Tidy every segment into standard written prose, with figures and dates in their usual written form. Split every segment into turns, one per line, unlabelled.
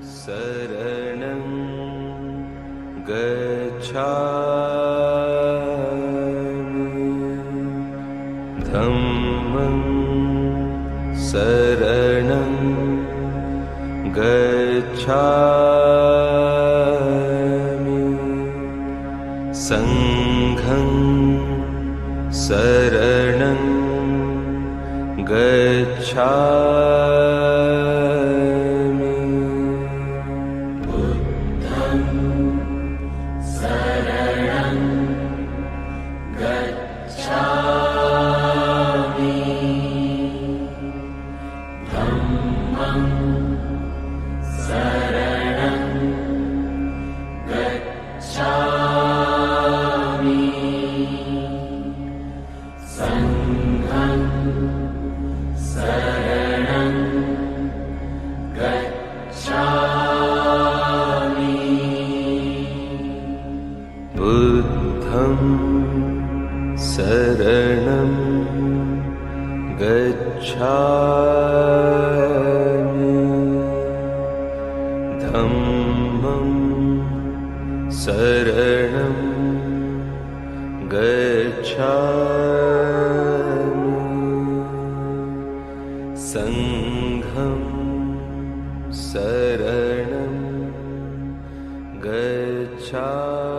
Saranam Gacchami Dhammam Saranam Gacchami Sangham Saranam Gacchami Buddham Saranam Gacchami Dhammam Saranam Gacchami Sangham Saranam Gacchami Buddham Saranam Gacchami Dhammam Saranam Gacchami Sangham Saranam Gacchami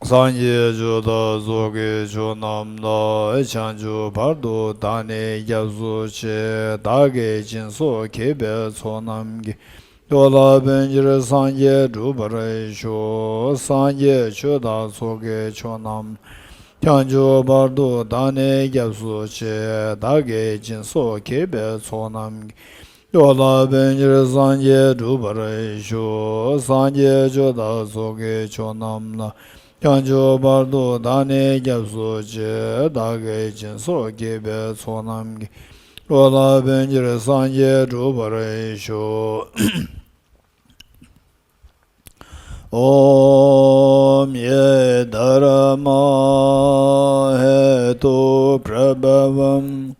Sanye Joda Zoge Chonamla Chanju Pardo Dane Yapsu Che Dage Jinso Kebe Chonamgi Yola Benjir Sanye Drupare Sho Sanye Choda Zoge Chonam Chanju Pardo Dane Yapsu Che Dage Jinso Kebe Chonamgi Yola Benjir Sanye Drupare Sho Sanye Choda Zoge Chonamla Chanjo bardo dane gyapso che dage jinso gebe sonamgi Lola benjire sanje drupare sho Om ye dharma hetu prabhavam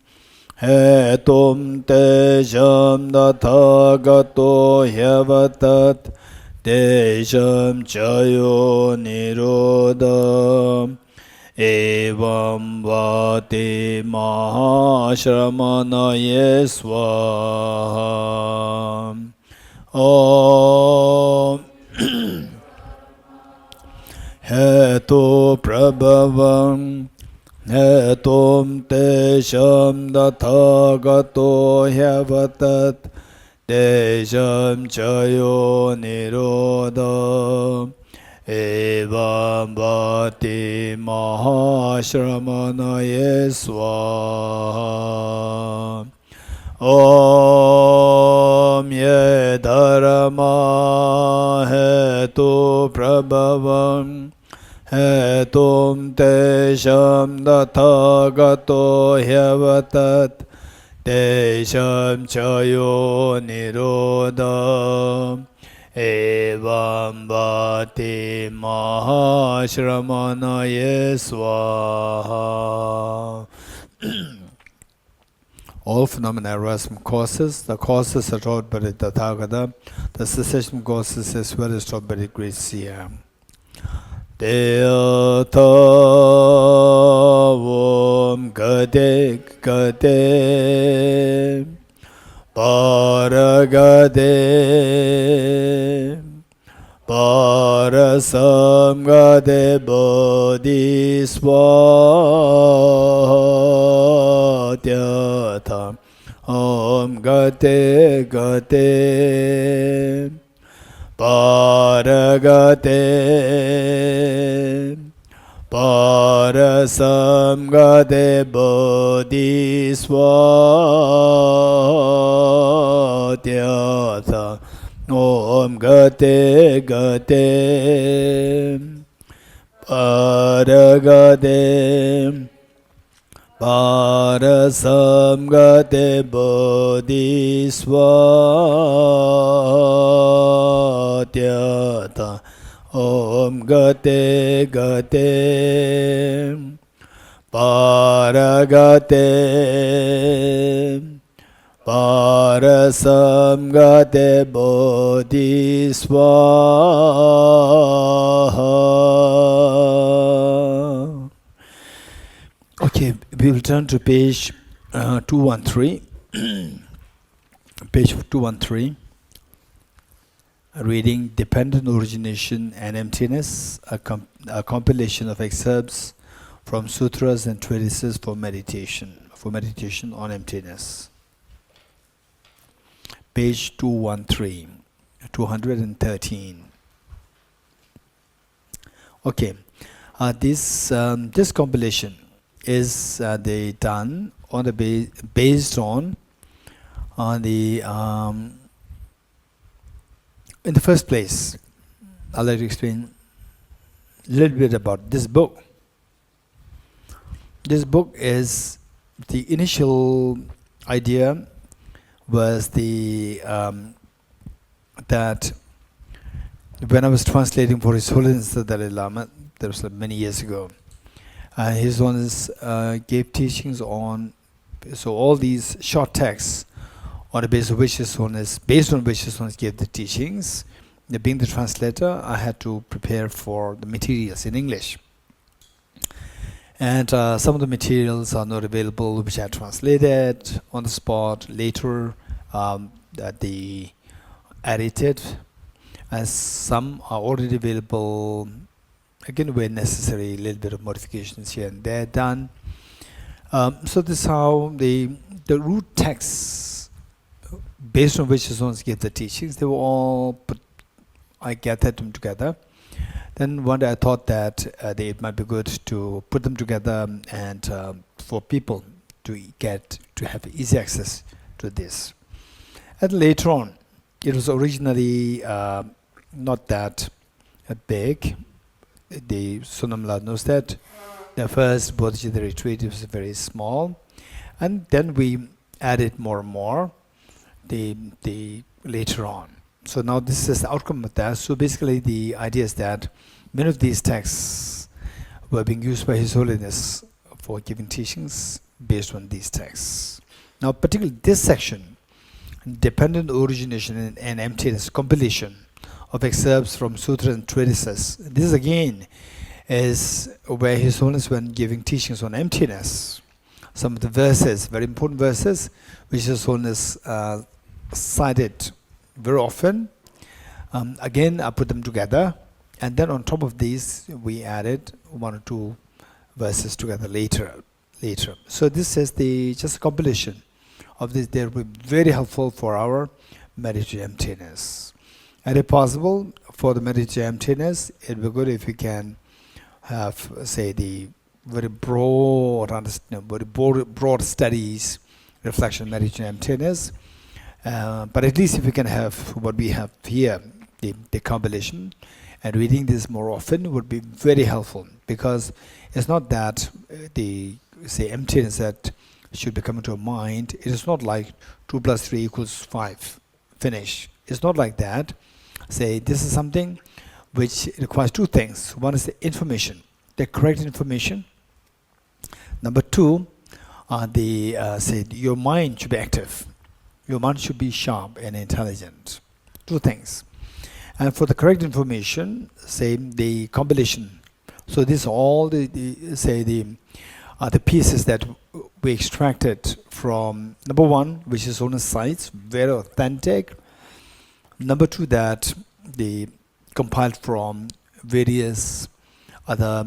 hetum te sham dathagato hyavatat Desham chayo nirodham evam vati mahashramanaye swaham Om Hetu prabhavam hetum tesham dathagato hyavatat Desham chayo nirodham evam bhati mahashramanaye swaha Om ye dharma hetu prabhavam hetum tesham dathagato hyavatat Desham chayo nirodham evam bhati mahashramanaye swaha All phenomena arise from causes. The causes are taught by the Tathagata. The cessation causes as well as taught by the great seer. Deyatam gade gade paragade parasam gade bodhisvatyata om gade gade paragate parasam gade bodhisvatyata om gate gate paragate parasam gate bodhisvatyata Om Gate Gate Paragate Parasam Gate Bodhiswaha. Okay, we will turn to page 213. Page 213. Reading Dependent Origination and Emptiness, a compilation of excerpts from sutras and treatises for meditation on emptiness. Page 213, 213. Okay, this compilation is they done on the based on the in the first place. I'd like to explain a little bit about this book. This book is the initial idea was the that when I was translating for His Holiness the Dalai Lama, that was many years ago. His Holiness gave teachings on, so all these short texts on the basis of which His Holiness, based on which His Holiness gave the teachings. Being the translator, I had to prepare for the materials in English. And some of the materials are not available, which I translated on the spot later, that they edited, and some are already available, again where necessary, a little bit of modifications here and there done. So this is how the root texts based on which His Holiness gave the teachings, they were all put, I gathered them together. Then one day I thought that it might be good to put them together and for people to have easy access to this. And later on, it was originally not that big. The Sonamla knows that. The first Boddhicitta retreat was very small, and then we added more and more the later on. So now this is the outcome of that. So basically the idea is that many of these texts were being used by His Holiness for giving teachings based on these texts. Now particularly this section, Dependent Origination and Emptiness, compilation of excerpts from sutras and treatises. This again is where His Holiness, when giving teachings on emptiness, some of the verses, very important verses, which His Holiness cited very often. Again, I put them together, and then on top of these, we added one or two verses together later. So this is just a compilation of this. They will be very helpful for our meditative emptiness. And if possible, for the meditative emptiness, it would be good if we can have, say, the very broad, very broad studies, reflection, meditative emptiness. But at least if we can have what we have here, the compilation, and reading this more often would be very helpful, because it's not that the emptiness that should be coming to our mind. It is not like 2 + 3 = 5, finish. It's not like that. This is something which requires two things. One is the information, the correct information. Number two, your mind should be active. Your mind should be sharp and intelligent. Two things. And for the correct information, the compilation. So these are all the pieces that we extracted from, number one, which is on the sites, very authentic. Number two, that they compiled from various other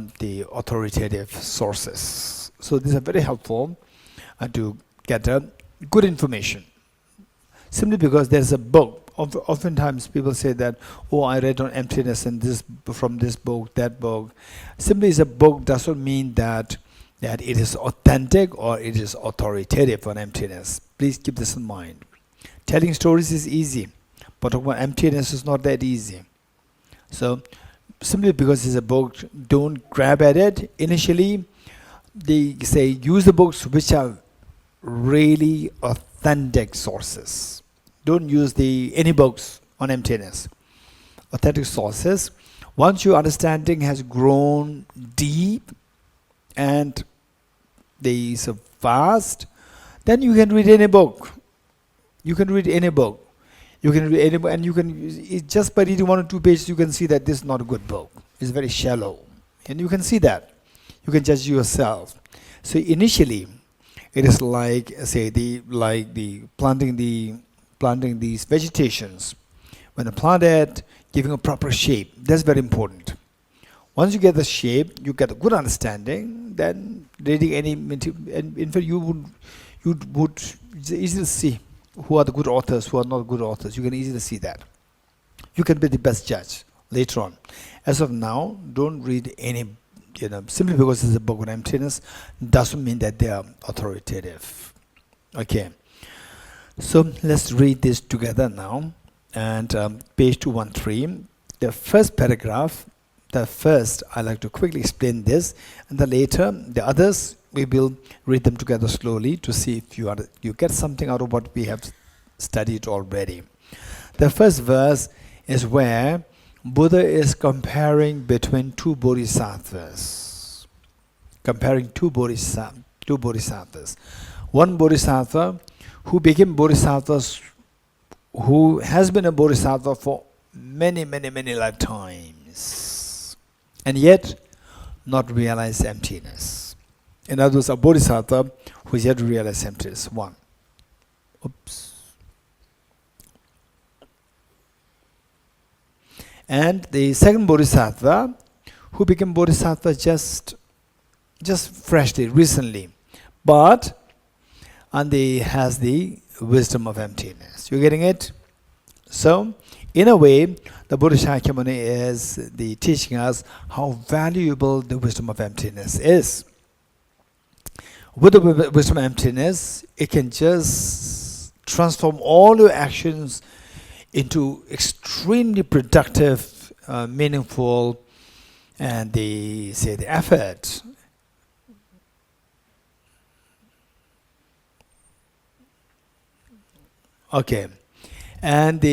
authoritative sources. So these are very helpful to get good information. Simply because there's a book. Oftentimes people say that, I read on emptiness and from this book, that book. Simply as a book doesn't mean that it is authentic or it is authoritative on emptiness. Please keep this in mind. Telling stories is easy, but talking about emptiness is not that easy. So simply because it's a book, don't grab at it. Initially, they say use the books which are really authentic sources. Don't use any books on emptiness. Authentic sources. Once your understanding has grown deep and they is vast, then you can read any book. You can read any book. You can read any book, and you can just by reading 1 or 2 pages, you can see that this is not a good book. It's very shallow, and you can see that. You can judge yourself. So initially, it is like say the planting these vegetations. When planted, giving a proper shape. That's very important. Once you get the shape, you get a good understanding. Then reading any and in fact you would easily see who are the good authors, who are not good authors. You can easily see that. You can be the best judge later on. As of now, don't read any, simply because it's a book on emptiness doesn't mean that they are authoritative. Okay. So let's read this together now. And page 213, the first paragraph, I like to quickly explain this, and then later the others we will read them together slowly to see if you get something out of what we have studied already. The first verse is where Buddha is comparing between two bodhisattvas. Comparing two bodhisattvas. One bodhisattva who became bodhisattvas, who has been a bodhisattva for many lifetimes, and yet not realized emptiness. In other words, a bodhisattva who is yet to realize emptiness. One. Oops. And the second bodhisattva, who became bodhisattva just freshly, recently, and he has the wisdom of emptiness. You getting it? So, in a way, the Buddha Shakyamuni is teaching us how valuable the wisdom of emptiness is. With the wisdom of emptiness, it can just transform all your actions into extremely productive, meaningful, and the effort. Okay, and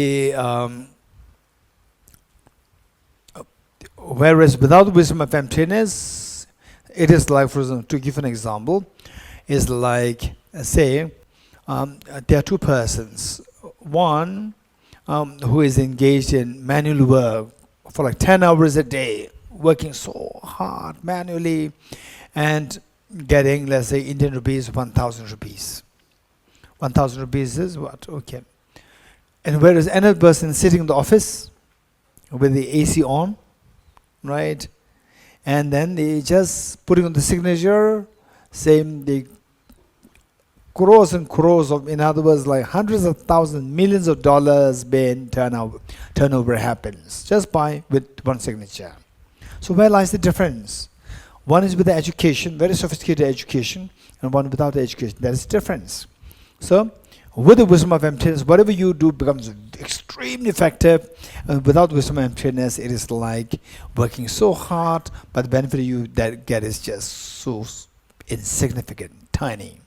whereas without the wisdom of emptiness, it is like, for example, to give an example, is like say there are two persons. One who is engaged in manual work for like 10 hours a day, working so hard manually, and getting, let's say, Indian rupees, 1,000 rupees. 1,000 rupees is what? Okay. And whereas another person sitting in the office with the AC on, right? And then they just putting on the signature, saying the crores and crores of, in other words, like hundreds of thousands, millions of dollars being turnover happens just with one signature. So where lies the difference? One is with the education, very sophisticated education, and one without the education. There is a difference. So, with the wisdom of emptiness, whatever you do becomes extremely effective. And without wisdom of emptiness, it is like working so hard, but the benefit you get is just so insignificant, tiny.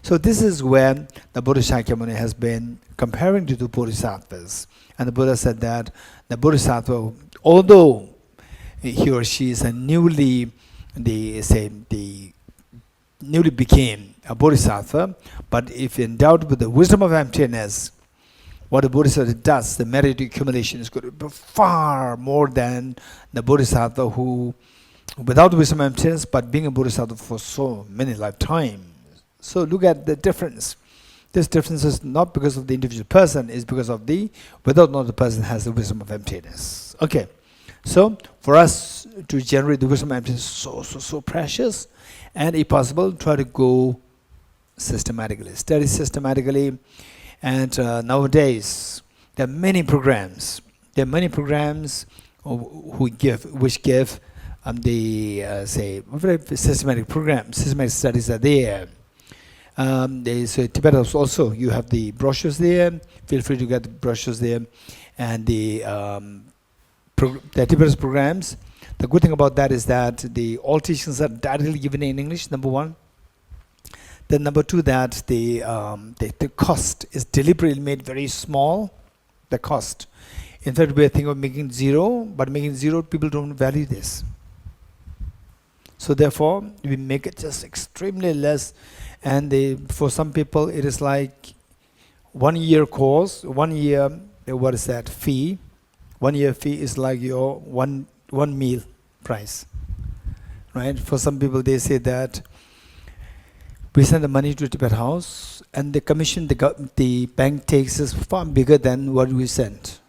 So this is where the Buddha Shakyamuni has been comparing to the bodhisattvas. And the Buddha said that the bodhisattva, although he or she is a newly became a bodhisattva, but if endowed with the wisdom of emptiness, what a bodhisattva does, the merit accumulation is going to be far more than the bodhisattva who, without the wisdom of emptiness, but being a bodhisattva for so many lifetimes. So look at the difference. This difference is not because of the individual person, it's because of whether or not the person has the wisdom of emptiness. Okay. So for us to generate the wisdom of emptiness is so precious, and if possible, try to go systematically, study systematically. And nowadays there are many programs. Which give very systematic programs. Systematic studies are there. There's Tibet House also. You have the brochures there. Feel free to get the brochures there, and the Tibet House programs. The good thing about that is that all teachings are directly given in English, number one. Then number two, that the cost is deliberately made very small. The cost In fact, we are thinking of making zero, but making zero, people don't value this. So therefore, we make it just extremely less. And for some people, it is like 1 year course, 1 year, what is that, fee? 1 year fee is like your one meal price. Right? For some people, they say that we send the money to Tibet House, and the commission the bank takes is far bigger than what we send.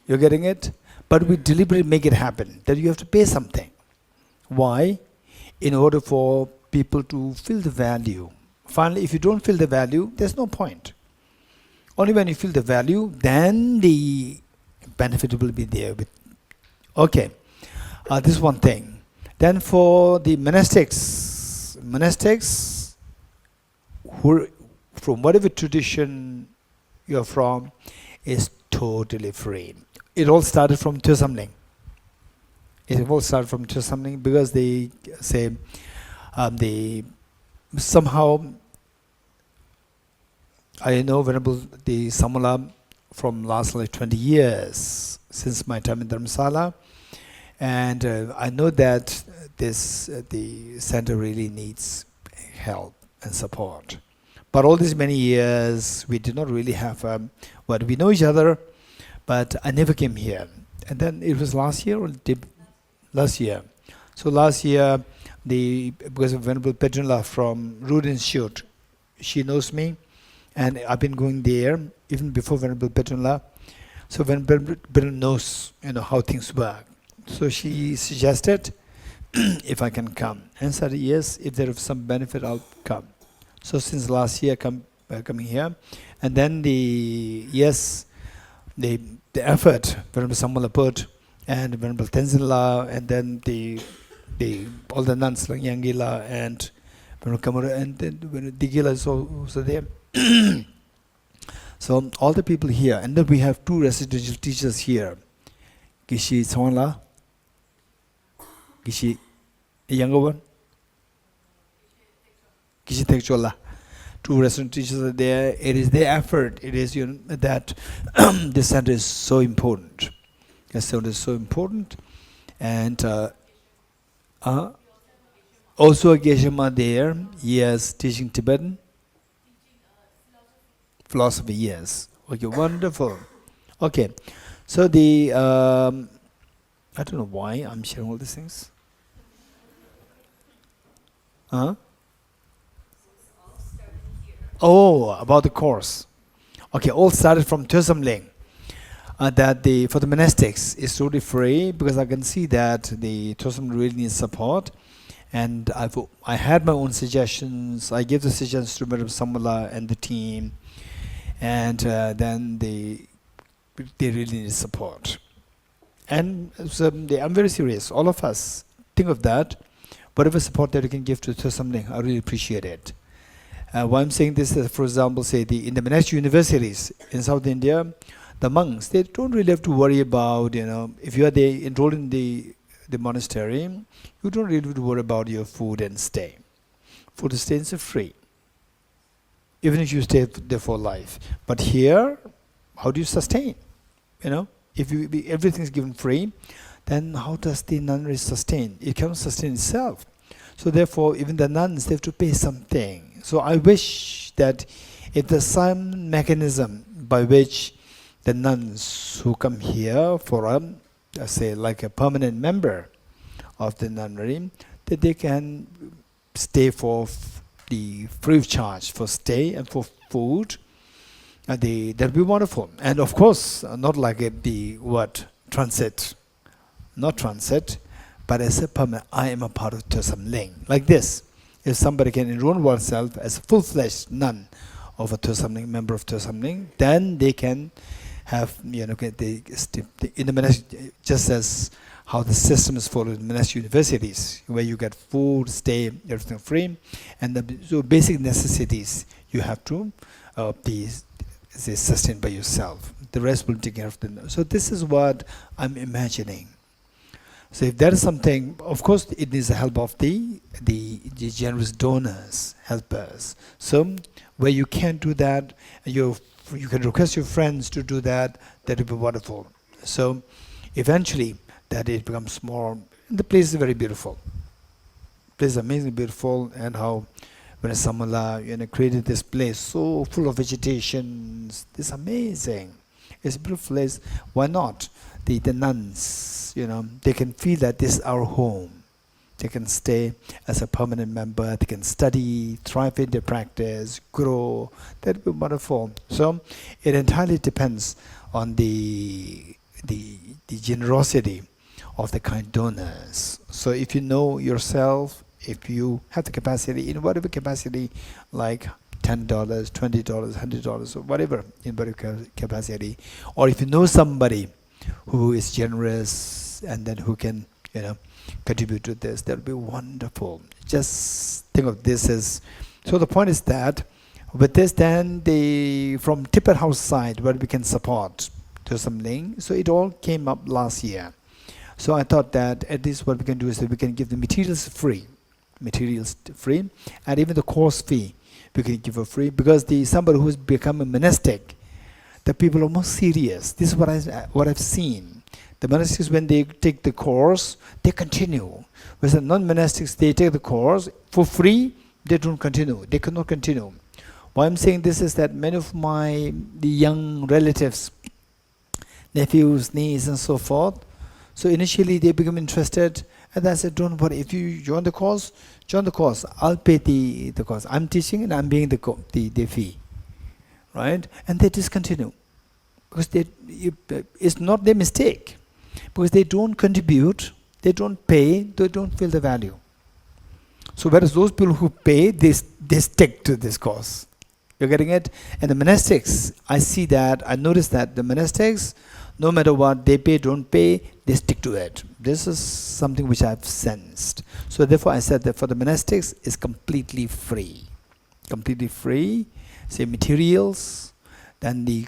You're getting it? But we deliberately make it happen, that you have to pay something. Why? In order for people to feel the value. Finally, if you don't feel the value, there's no point. Only when you feel the value, then the benefit will be there. Okay, this is one thing. Then for the monastics, who, from whatever tradition you're from, is totally free. It all started from Thosamling. Because they say they somehow, I know Venerable the Samala from last like 20 years since my time in Dharamsala, and I know that the center really needs help and support. But all these many years, we did not really have, we know each other, but I never came here. And then it was last year last year. So last year, because of Venerable Petronella from Root Institute, she knows me, and I've been going there even before Venerable Petronella. So Venerable Petronella knows, how things work. So she suggested if I can come, and said yes, if there is some benefit, I'll come. So since last year, coming here, and then the effort Venerable Samala put, and Venerable Tenzin, and then all the nuns like Yangila and Venerable Kamara, and then Digila is also there. So all the people here, and then we have 2 residential teachers here. Geshe Tsawangla, Geshe, the younger one, Geshe Tekchola. 2 resident teachers are there. It is their effort. It is that this center is so important. This center is so important, and also a Geshe there. Yes, teaching Tibetan philosophy. Yes. Okay, wonderful. Okay, so I don't know why I'm sharing all these things. Oh, about the course. Okay, all started from Thosamling. That for the monastics is totally free, because I can see that the Thosamling really needs support, and I had my own suggestions. I gave the suggestions to Venerable Samala and the team, and then they really need support. And so I'm very serious. All of us think of that. Whatever support that you can give to Thosamling, I really appreciate it. Why I'm saying this is, for example, say in the monastic universities in South India, the monks, they don't really have to worry about, if you are enrolled in the monastery, you don't really have to worry about your food and stay. Food and stay is free, even if you stay there for life. But here, how do you sustain? If everything is given free, then how does the nunnery sustain? It cannot sustain itself. So therefore, even the nuns, they have to pay something. So I wish that if there's some mechanism by which the nuns who come here for say like a permanent member of the nunnery, that they can stay for the free of charge for stay and for food, that'd be wonderful. And of course, not like transit, not transit, but as a permanent, I am a part of Thosamling, like this. If somebody can enroll oneself as a full-fledged nun of a Thosamling, member of Thosamling, then they can have, get in the monastic, just as how the system is followed in monastic universities, where you get food, stay, everything free, and so basic necessities you have to be sustained by yourself. The rest will take care of them. So this is what I'm imagining. So if there is something, of course, it needs the help of the generous donors, helpers. So where you can't do that, you can request your friends to do that. That would be wonderful. So eventually that it becomes more, the place is very beautiful. The place is amazingly beautiful, and how when Samala created this place so full of vegetation, it's amazing. It's a beautiful place. Why not? The nuns, they can feel that this is our home. They can stay as a permanent member. They can study, thrive in their practice, grow. That would be wonderful. So it entirely depends on the generosity of the kind donors. So if you know yourself, if you have the capacity, in whatever capacity, like $10, $20, $100, or whatever, in whatever capacity, or if you know somebody who is generous and then who can, contribute to this, that would be wonderful. Just think of this as, so the point is that with this, then from Tibet House side, where we can support Thosamling, so it all came up last year. So I thought that at least what we can do is that we can give the materials free, and even the course fee we can give for free, because somebody who's become a monastic, the people are more serious. This is what I've seen. The monastics, when they take the course, they continue. Whereas the non-monastics, they take the course for free, they don't continue. They cannot continue. Why I'm saying this is that many of the young relatives, nephews, nieces, and so forth, so initially they become interested, and I said, don't worry, if you join the course, I'll pay the course. I'm teaching and I'm paying the fee, right? And they discontinue, because it's not their mistake, because they don't contribute, they don't pay, they don't feel the value. So whereas those people who pay, they stick to this course. You're getting it? And the monastics, I noticed that the monastics, no matter what, they pay, don't pay, they stick to it. This is something which I've sensed. So therefore I said that for the monastics, it's completely free. Completely free, say materials, then the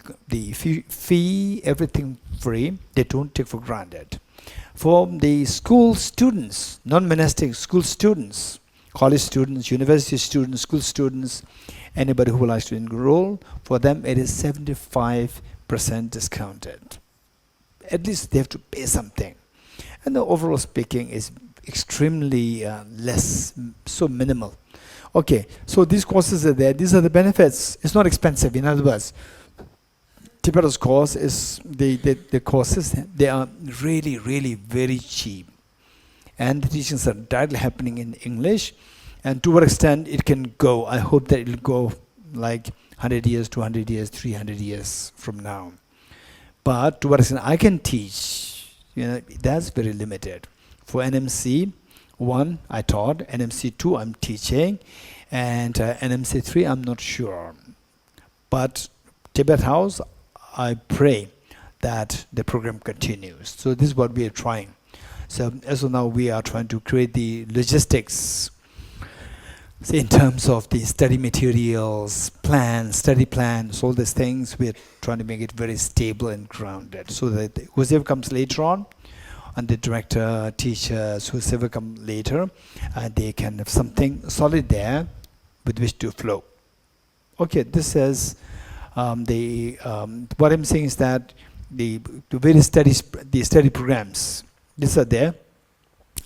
fee, everything free. They don't take for granted. For the school students, non-monastic school students, college students, university students, school students, anybody who would like to enroll, for them it is 75% discounted. At least they have to pay something. And the overall speaking is extremely less, so minimal. Okay, so these courses are there. These are the benefits. It's not expensive. In other words, Tibet's course is, the courses, they are really, really very cheap. And the teachings are directly happening in English. And to what extent it can go, I hope that it will go like 100 years, 200 years, 300 years from now. But to what extent I can teach, that's very limited. For NMC 1, I taught. NMC 2, I'm teaching. And NMC 3, I'm not sure. But Tibet House, I pray that the program continues. So this is what we are trying. So as of now, we are trying to create the logistics, so in terms of the study materials, plans, study plans, all these things. We're trying to make it very stable and grounded, so that whoever comes later on, and the director, teachers, whoever come later, they can have something solid there with which to flow. Okay, this is what I'm saying is that the various study programs, these are there.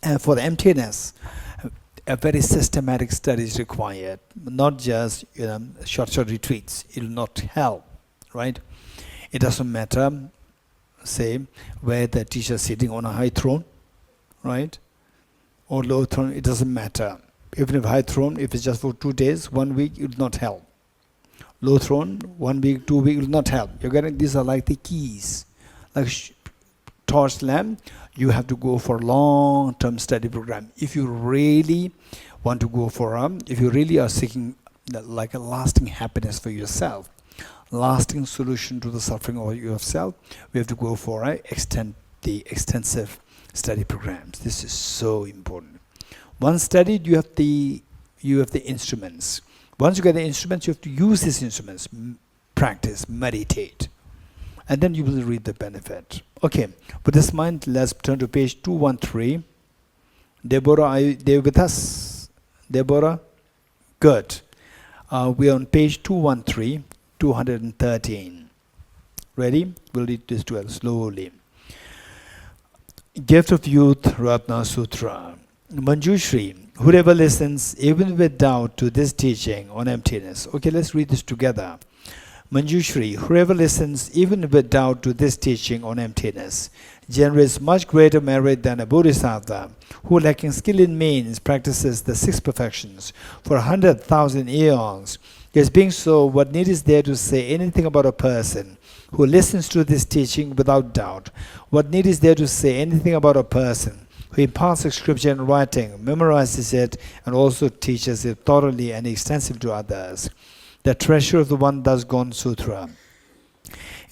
And for the emptiness, a very systematic study is required, not just short retreats. It will not help, right? It doesn't matter, say, where the teacher is sitting on a high throne, right, or low throne. It doesn't matter. Even if high throne, if it's just for 2 days, 1 week, it will not help. Low throne, 1 week, 2 weeks, will not help. You're getting, these are like the keys, like torch lamp. You have to go for long-term study program. If you really want to go for if you really are seeking like a lasting happiness for yourself, lasting solution to the suffering of yourself, we have to go for the extensive study programs. This is so important. Once studied, you have the instruments. Once you get the instruments, you have to use these instruments, practice, meditate, and then you will reap the benefit. Okay, with this mind, let's turn to page 213. Deborah, are you there with us? Deborah? Good. We are on page 213, 213. Ready? We'll read this together slowly. Gift of Youth Ratna Sutra. Manjushri, whoever listens even with doubt to this teaching on emptiness. Okay, let's read this together. Manjushri, whoever listens even with doubt to this teaching on emptiness, generates much greater merit than a bodhisattva who, lacking skill in means, practices the six perfections for 100,000 eons. Yes, being so, what need is there to say anything about a person who listens to this teaching without doubt? What need is there to say anything about a person who imparts scripture in writing, memorizes it, and also teaches it thoroughly and extensively to others? The treasure of the One Thus Gone Sutra.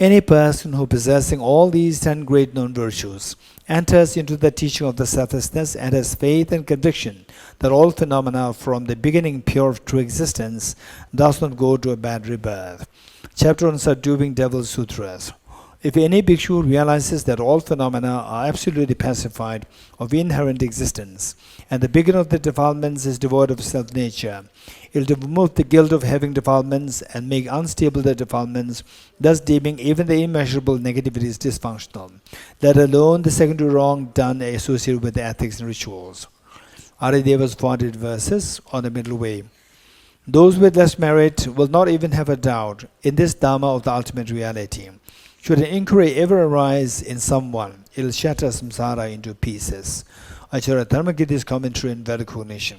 Any person who, possessing all these 10 great known virtues, enters into the teaching of the selflessness and has faith and conviction that all phenomena from the beginning pure true existence does not go to a bad rebirth. Chapter on Subduing Devil Sutras. If any bhikshu realizes that all phenomena are absolutely pacified of inherent existence, and the beginning of the defilements is devoid of self-nature, it will remove the guilt of having defilements and make unstable the defilements, thus deeming even the immeasurable negativities dysfunctional, let alone the secondary wrong done associated with the ethics and rituals. Arideva's 400 verses on the middle way. Those with less merit will not even have a doubt in this Dharma of the ultimate reality. Should an inquiry ever arise in someone, it will shatter samsara into pieces. Acharya Dharmakirti's commentary in Vedic cognition.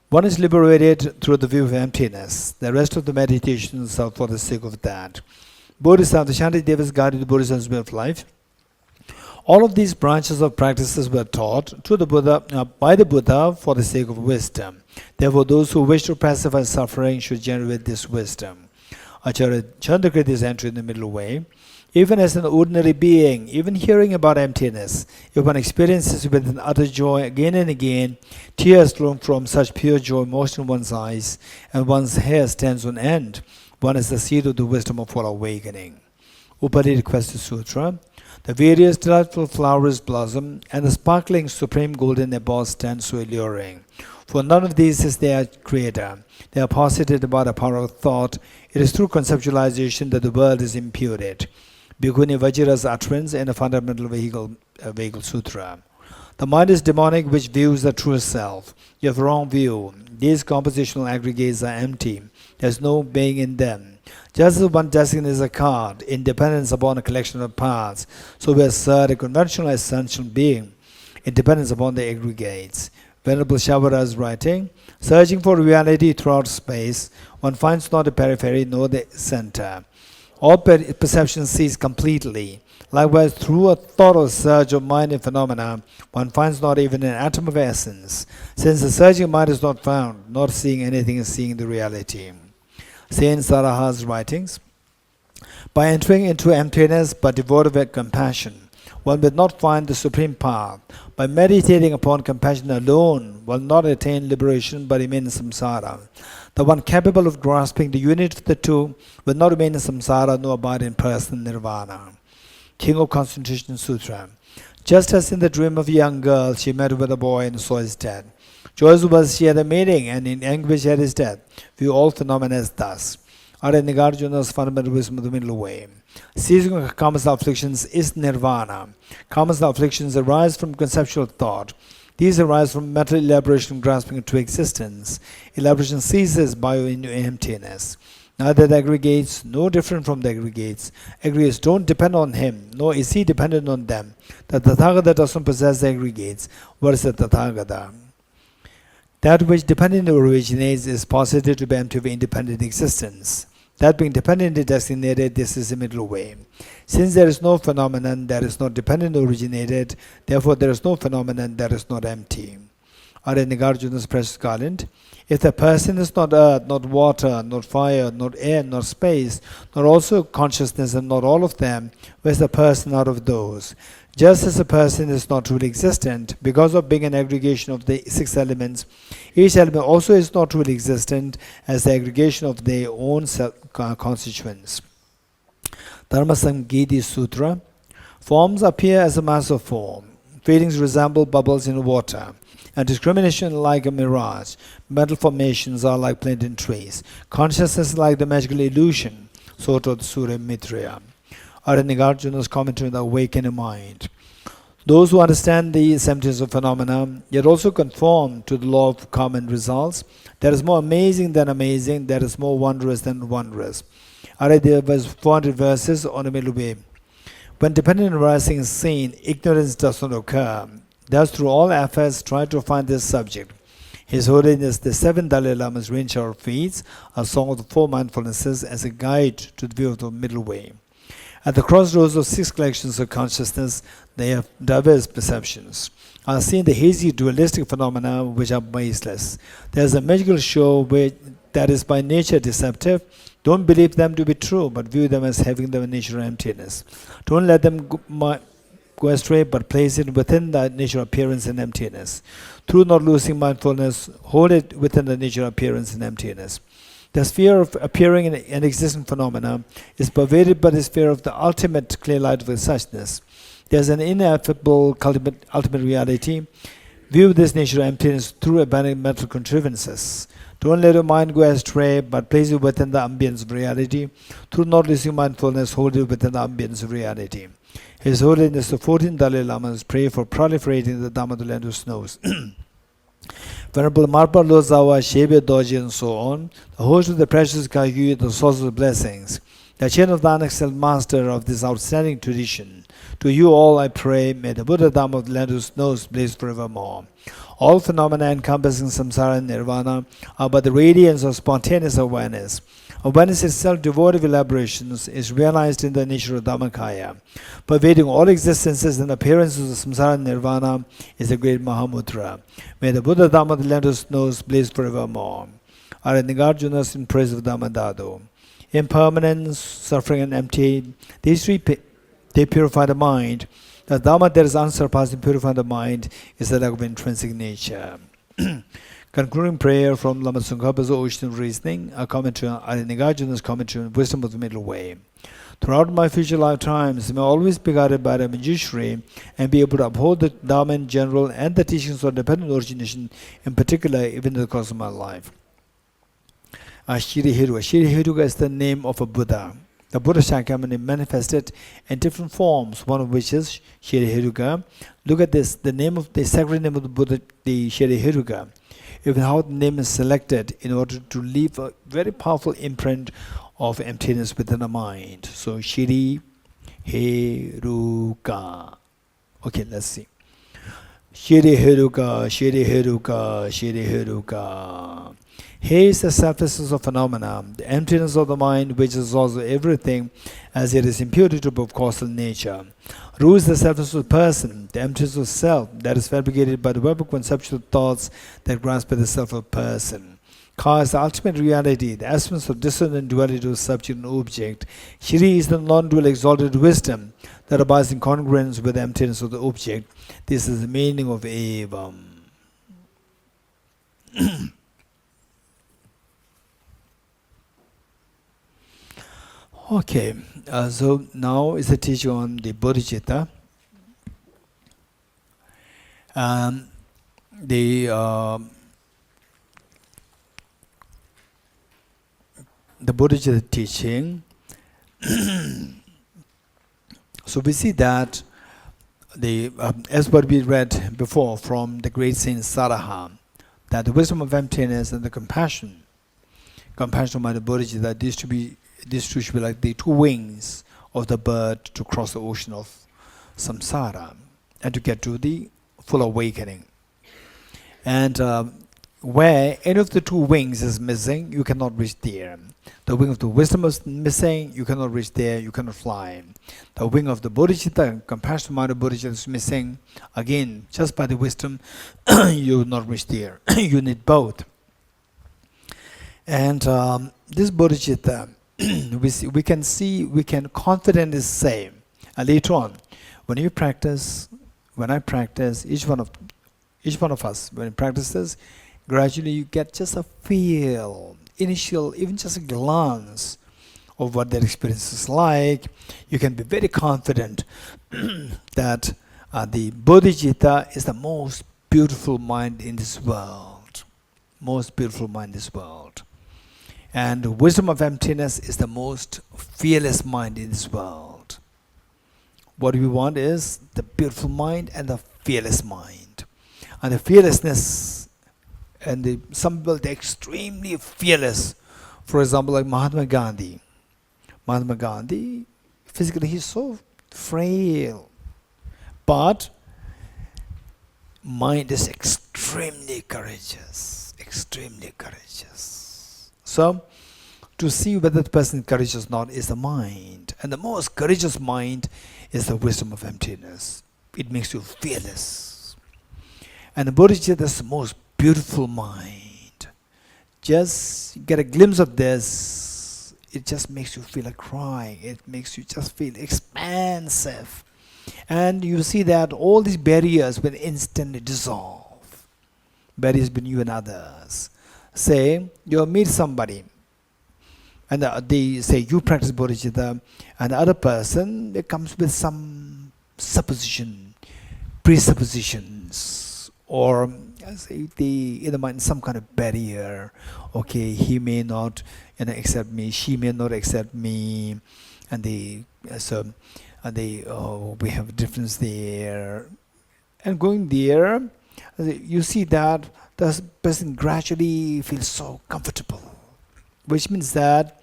One is liberated through the view of emptiness. The rest of the meditations are for the sake of that. Bodhisattva Shantideva's guided Bodhisattva's way of life. All of these branches of practices were taught to the Buddha by the Buddha for the sake of wisdom. Therefore, those who wish to pacify suffering should generate this wisdom. Acharya Chandrakirti's entry in the middle way. Even as an ordinary being, even hearing about emptiness, if one experiences with an utter joy again and again, tears flow from such pure joy most in one's eyes, and one's hair stands on end, one is the seed of the wisdom of full awakening. Upadhyaya Questa Sutra. The various delightful flowers blossom, and the sparkling supreme golden abode stands so alluring. For none of these is their creator. They are posited by the power of thought. It is through conceptualization that the world is imputed. Bhikkhuni Vajra's utterance in the Fundamental Vehicle Sutra. The mind is demonic which views the true self. You have wrong view. These compositional aggregates are empty. There is no being in them. Just as one designates a card in dependence upon a collection of parts, so we assert a conventional essential being in dependence upon the aggregates. Venerable Shavara's writing, searching for reality throughout space, one finds not the periphery nor the center. All perception cease completely. Likewise, through a thorough search of mind and phenomena, one finds not even an atom of essence. Since the searching mind is not found, not seeing anything is seeing the reality. Saint Saraha's writings, by entering into emptiness but devoid of compassion, one will not find the supreme path. By meditating upon compassion alone, one will not attain liberation but remain in samsara. The one capable of grasping the unity of the two will not remain in samsara nor abide in personal nirvana. King of Concentration Sutra. Just as in the dream of a young girl, she met with a boy and saw his death. Joyous was she at the meeting, and in anguish at his death. View all phenomena as thus. Arya Nagarjuna's fundamental wisdom of the middle way. Ceasing of karma's afflictions is nirvana. Karma's afflictions arise from conceptual thought. These arise from mental elaboration grasping into existence. Elaboration ceases by emptiness. Neither the aggregates, no different from the aggregates. Aggregates don't depend on him, nor is he dependent on them. The Tathagata doesn't possess the aggregates. What is the Tathagata? That which dependently originates is posited to be empty of independent existence. That being dependently designated, this is the middle way. Since there is no phenomenon that is not dependently originated, therefore there is no phenomenon that is not empty. Arya Nagarjuna's precious garland. If the person is not earth, not water, not fire, not air, not space, not also consciousness and not all of them, where is the person out of those? Just as a person is not truly existent because of being an aggregation of the six elements, each element also is not truly existent as the aggregation of their own constituents. Dharmasamgiti Sutra. Forms appear as a mass of form. Feelings resemble bubbles in water. And discrimination like a mirage. Mental formations are like plantain trees. Consciousness is like the magical illusion. So taught Surya Mitraya. Arya Nagarjuna's commentary on the awakening mind. Those who understand the emptiness of phenomena, yet also conform to the law of common results, that is more amazing than amazing, that is more wondrous than wondrous. Alright, there was 400 verses on the middle way. When dependent arising is seen, ignorance does not occur. Thus, through all efforts, try to find this subject. His Holiness, the 7 Dalai Lamas range our feet, a song of the 4 mindfulnesses as a guide to the view of the middle way. At the crossroads of 6 collections of consciousness, they have diverse perceptions. Are seen the hazy dualistic phenomena which are baseless. There is a magical show that is by nature deceptive. Don't believe them to be true, but view them as having the nature of emptiness. Don't let them go astray, but place it within the nature of appearance and emptiness. Through not losing mindfulness, hold it within the nature of appearance and emptiness. The sphere of appearing and existing phenomena is pervaded by the sphere of the ultimate clear light of suchness. There is an ineffable ultimate reality. View this nature of emptiness through abandoning mental contrivances. Don't let your mind go astray, but place it within the ambience of reality. Through not losing mindfulness, hold it within the ambience of reality. His Holiness the 14 Dalai Lamas pray for proliferating the Dhamma to land who snows. Venerable Marpa Lozawa, Shebe Dorji, and so on, the host of the precious Kagyu, the source of blessings, the chain of the unexcelled master of this outstanding tradition. To you all I pray, may the Buddha Dhamma of the land who snows blaze forevermore. All phenomena encompassing samsara and nirvana are but the radiance of spontaneous awareness. Awareness itself, devoid of elaborations, is realized in the nature of Dhammakaya. Pervading all existences and appearances of samsara and nirvana is the great Mahamudra. May the Buddha Dhamma of the land of snows blaze forevermore. Are Nagarjunas in praise of Dhammadado. Impermanence, suffering, and empty, these three they purify the mind. The Dhamma that is unsurpassed in purifying the mind is the lack of intrinsic nature. Concluding prayer from Lama Tsongkhapa's Ocean of Reasoning, a commentary on Nagarjuna's commentary on Wisdom of the Middle Way. Throughout my future lifetimes, may I always be guided by the Manjushri and be able to uphold the Dhamma in general and the teachings of dependent origination in particular, even in the course of my life. Shirihiruka. Shirihiruka is the name of a Buddha. The Buddha Shakyamuni manifested in different forms, one of which is Shirihiruka. Look at this, the name of the sacred name of the Buddha, the Shirihiruka. Even how the name is selected in order to leave a very powerful imprint of emptiness within the mind. So Shirihiruka. Okay, let's see. Shirihiruka, Shirihiruka, Shirihiruka. Here is the selflessness of phenomena, the emptiness of the mind which is also everything as it is imputed to both causal nature. Ru is the selflessness of person, the emptiness of self that is fabricated by the web of conceptual thoughts that grasp by the self of person. Ka is the ultimate reality, the essence of dissonant duality of subject and object. Shri is the non-dual exalted wisdom that abides in congruence with the emptiness of the object. This is the meaning of Evam. Okay, so now is the teaching on the Boddhicitta. The Boddhicitta teaching. So we see that the as what we read before from the great saint Saraha, that the wisdom of emptiness and the compassion of the Boddhicitta, these two should be like the two wings of the bird to cross the ocean of samsara and to get to the full awakening. And where any of the two wings is missing, you cannot reach there. The wing of the wisdom is missing, you cannot reach there, you cannot fly. The wing of the Boddhicitta, compassion mind of Boddhicitta is missing. Again, just by the wisdom, you will not reach there. You need both. And this Boddhicitta, we can confidently say, later on, when I practice, each one of us, when it practices, gradually you get just a feel, initial, even just a glance of what that experience is like. You can be very confident that the Boddhicitta is the most beautiful mind in this world. Most beautiful mind in this world. And the wisdom of emptiness is the most fearless mind in this world. What we want is the beautiful mind and the fearless mind. And the fearlessness, and some people, they're extremely fearless. For example, like Mahatma Gandhi. Mahatma Gandhi, physically he's so frail, but mind is extremely courageous, extremely courageous. So, to see whether the person is courageous or not is the mind. And the most courageous mind is the wisdom of emptiness. It makes you fearless. And the Bodhicitta is the most beautiful mind. Just get a glimpse of this, it just makes you feel like crying. It makes you just feel expansive. And you see that all these barriers will instantly dissolve. Barriers between you and others. Say, you meet somebody, and they say you practice Bodhicitta, and the other person, it comes with some supposition, presuppositions, or say in the mind some kind of barrier. Okay, he may not accept me, she may not accept me, and we have a difference there. And going there, you see that the person gradually feels so comfortable, which means that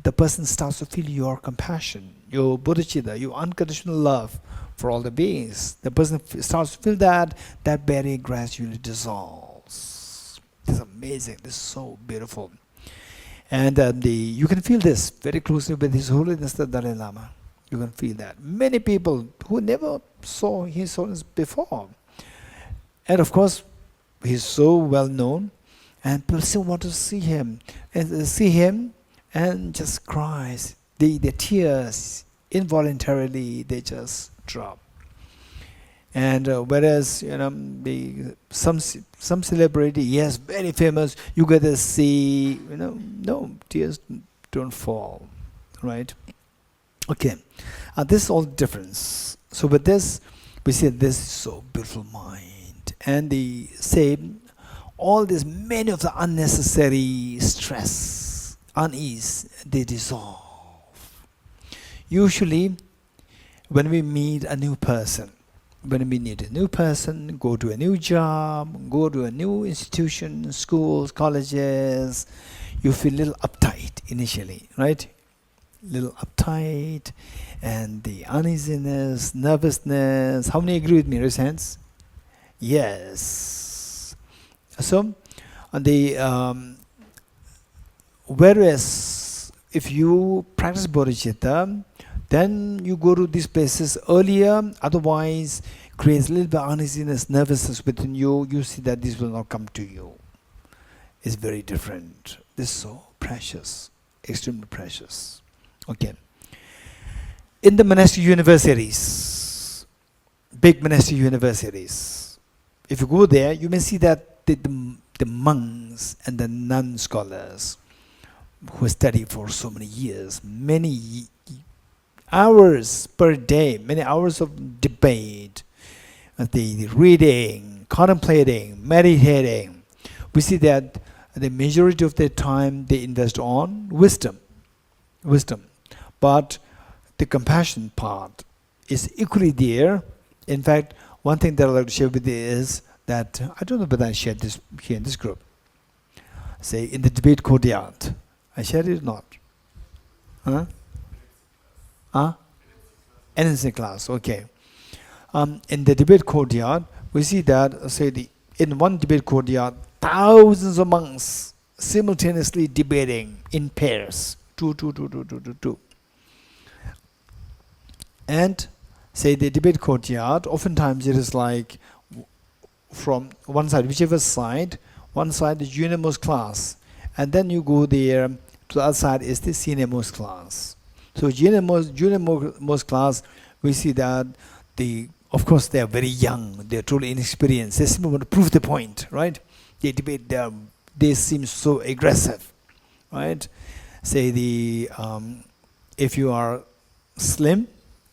the person starts to feel your compassion, your bodhicitta, your unconditional love for all the beings. The person starts to feel that barrier gradually dissolves. It's amazing. This is so beautiful. And you can feel this very closely with His Holiness the Dalai Lama. You can feel that. Many people who never saw His Holiness before. And of course, he's so well known, and people still want to see him. And just cries. The tears, involuntarily, they just drop. And whereas, some celebrity, yes, very famous, you get to see, no, tears don't fall, right? Okay, this is all the difference. So with this, we see this is so beautiful mind. And they say, all this, many of the unnecessary stress, unease, they dissolve. Usually, when we meet a new person, go to a new job, go to a new institution, schools, colleges, you feel a little uptight initially, right? Little uptight, and the uneasiness, nervousness. How many agree with me? Raise hands. Yes. So, whereas if you practice bodhicitta, then you go to these places earlier, otherwise creates a little bit of uneasiness, nervousness within you. You see that this will not come to you. It's very different. This is so precious, extremely precious. Okay. In the monastic universities, big monastic universities, if you go there, you may see that the monks and the nun scholars who study for so many years, many hours per day, many hours of debate, the reading, contemplating, meditating, we see that the majority of their time they invest on wisdom. But the compassion part is equally there. In fact, one thing that I'd like to share with you is that, I don't know whether I shared this here in this group. Say, in the debate courtyard. I shared it or not? NNC class, okay. In the debate courtyard, we see that, say, in one debate courtyard, thousands of monks simultaneously debating in pairs. Two. And, say, the debate courtyard, oftentimes it is like, from one side, whichever side, one side is junior-most class, and then you go there, to the other side is the senior-most class. So junior-most class, we see that of course they are very young, they are totally inexperienced, they simply want to prove the point, right? They debate, they seem so aggressive, right? Say if you are slim,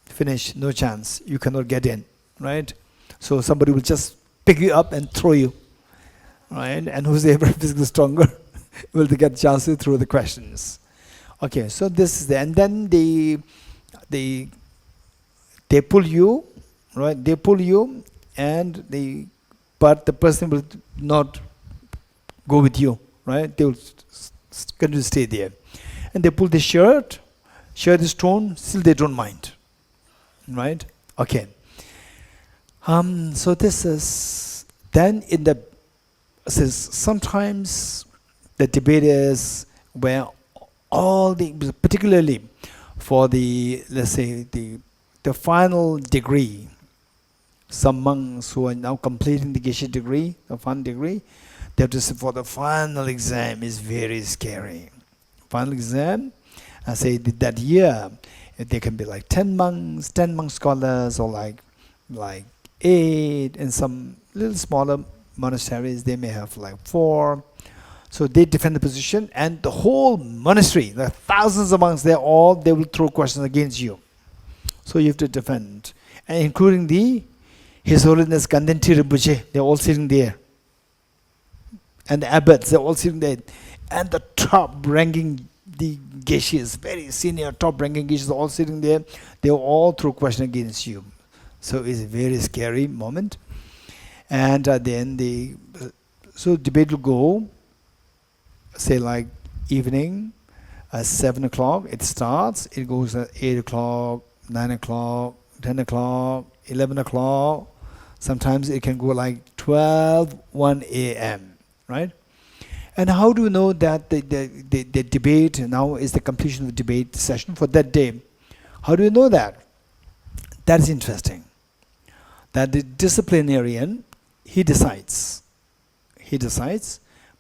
finish, no chance, you cannot get in, right? So somebody will just pick you up and throw you, right? And who's ever physically stronger will get a chance to throw the questions. Okay, so this is and then the They pull you, right? They pull you, but the person will not go with you, right? They will continue to stay there. And they pull the shirt is torn, still they don't mind, right? Okay. So this is, then says sometimes the debate is where particularly for let's say the final degree, some monks who are now completing the Geshe degree, the final degree, they have to say for the final exam is very scary. Final exam, I say that year, there can be like 10 monks scholars, or like 8, and some little smaller monasteries, they may have like 4. So they defend the position, and the whole monastery, the thousands of monks, they will throw questions against you. So you have to defend, and including His Holiness Gandhanti Rinpoche, they're all sitting there. And the abbots, they're all sitting there. And the top-ranking, the Geshes, very senior top-ranking Geshes, all sitting there. They all throw questions against you. So it's a very scary moment. And then so debate will go, say like evening, 7 o'clock, it starts. It goes at 8 o'clock, 9 o'clock, 10 o'clock, 11 o'clock. Sometimes it can go like 12, 1 a.m., right? And how do you know that the debate now is the completion of the debate session for that day? How do you know that? That is interesting. That the disciplinarian, he decides.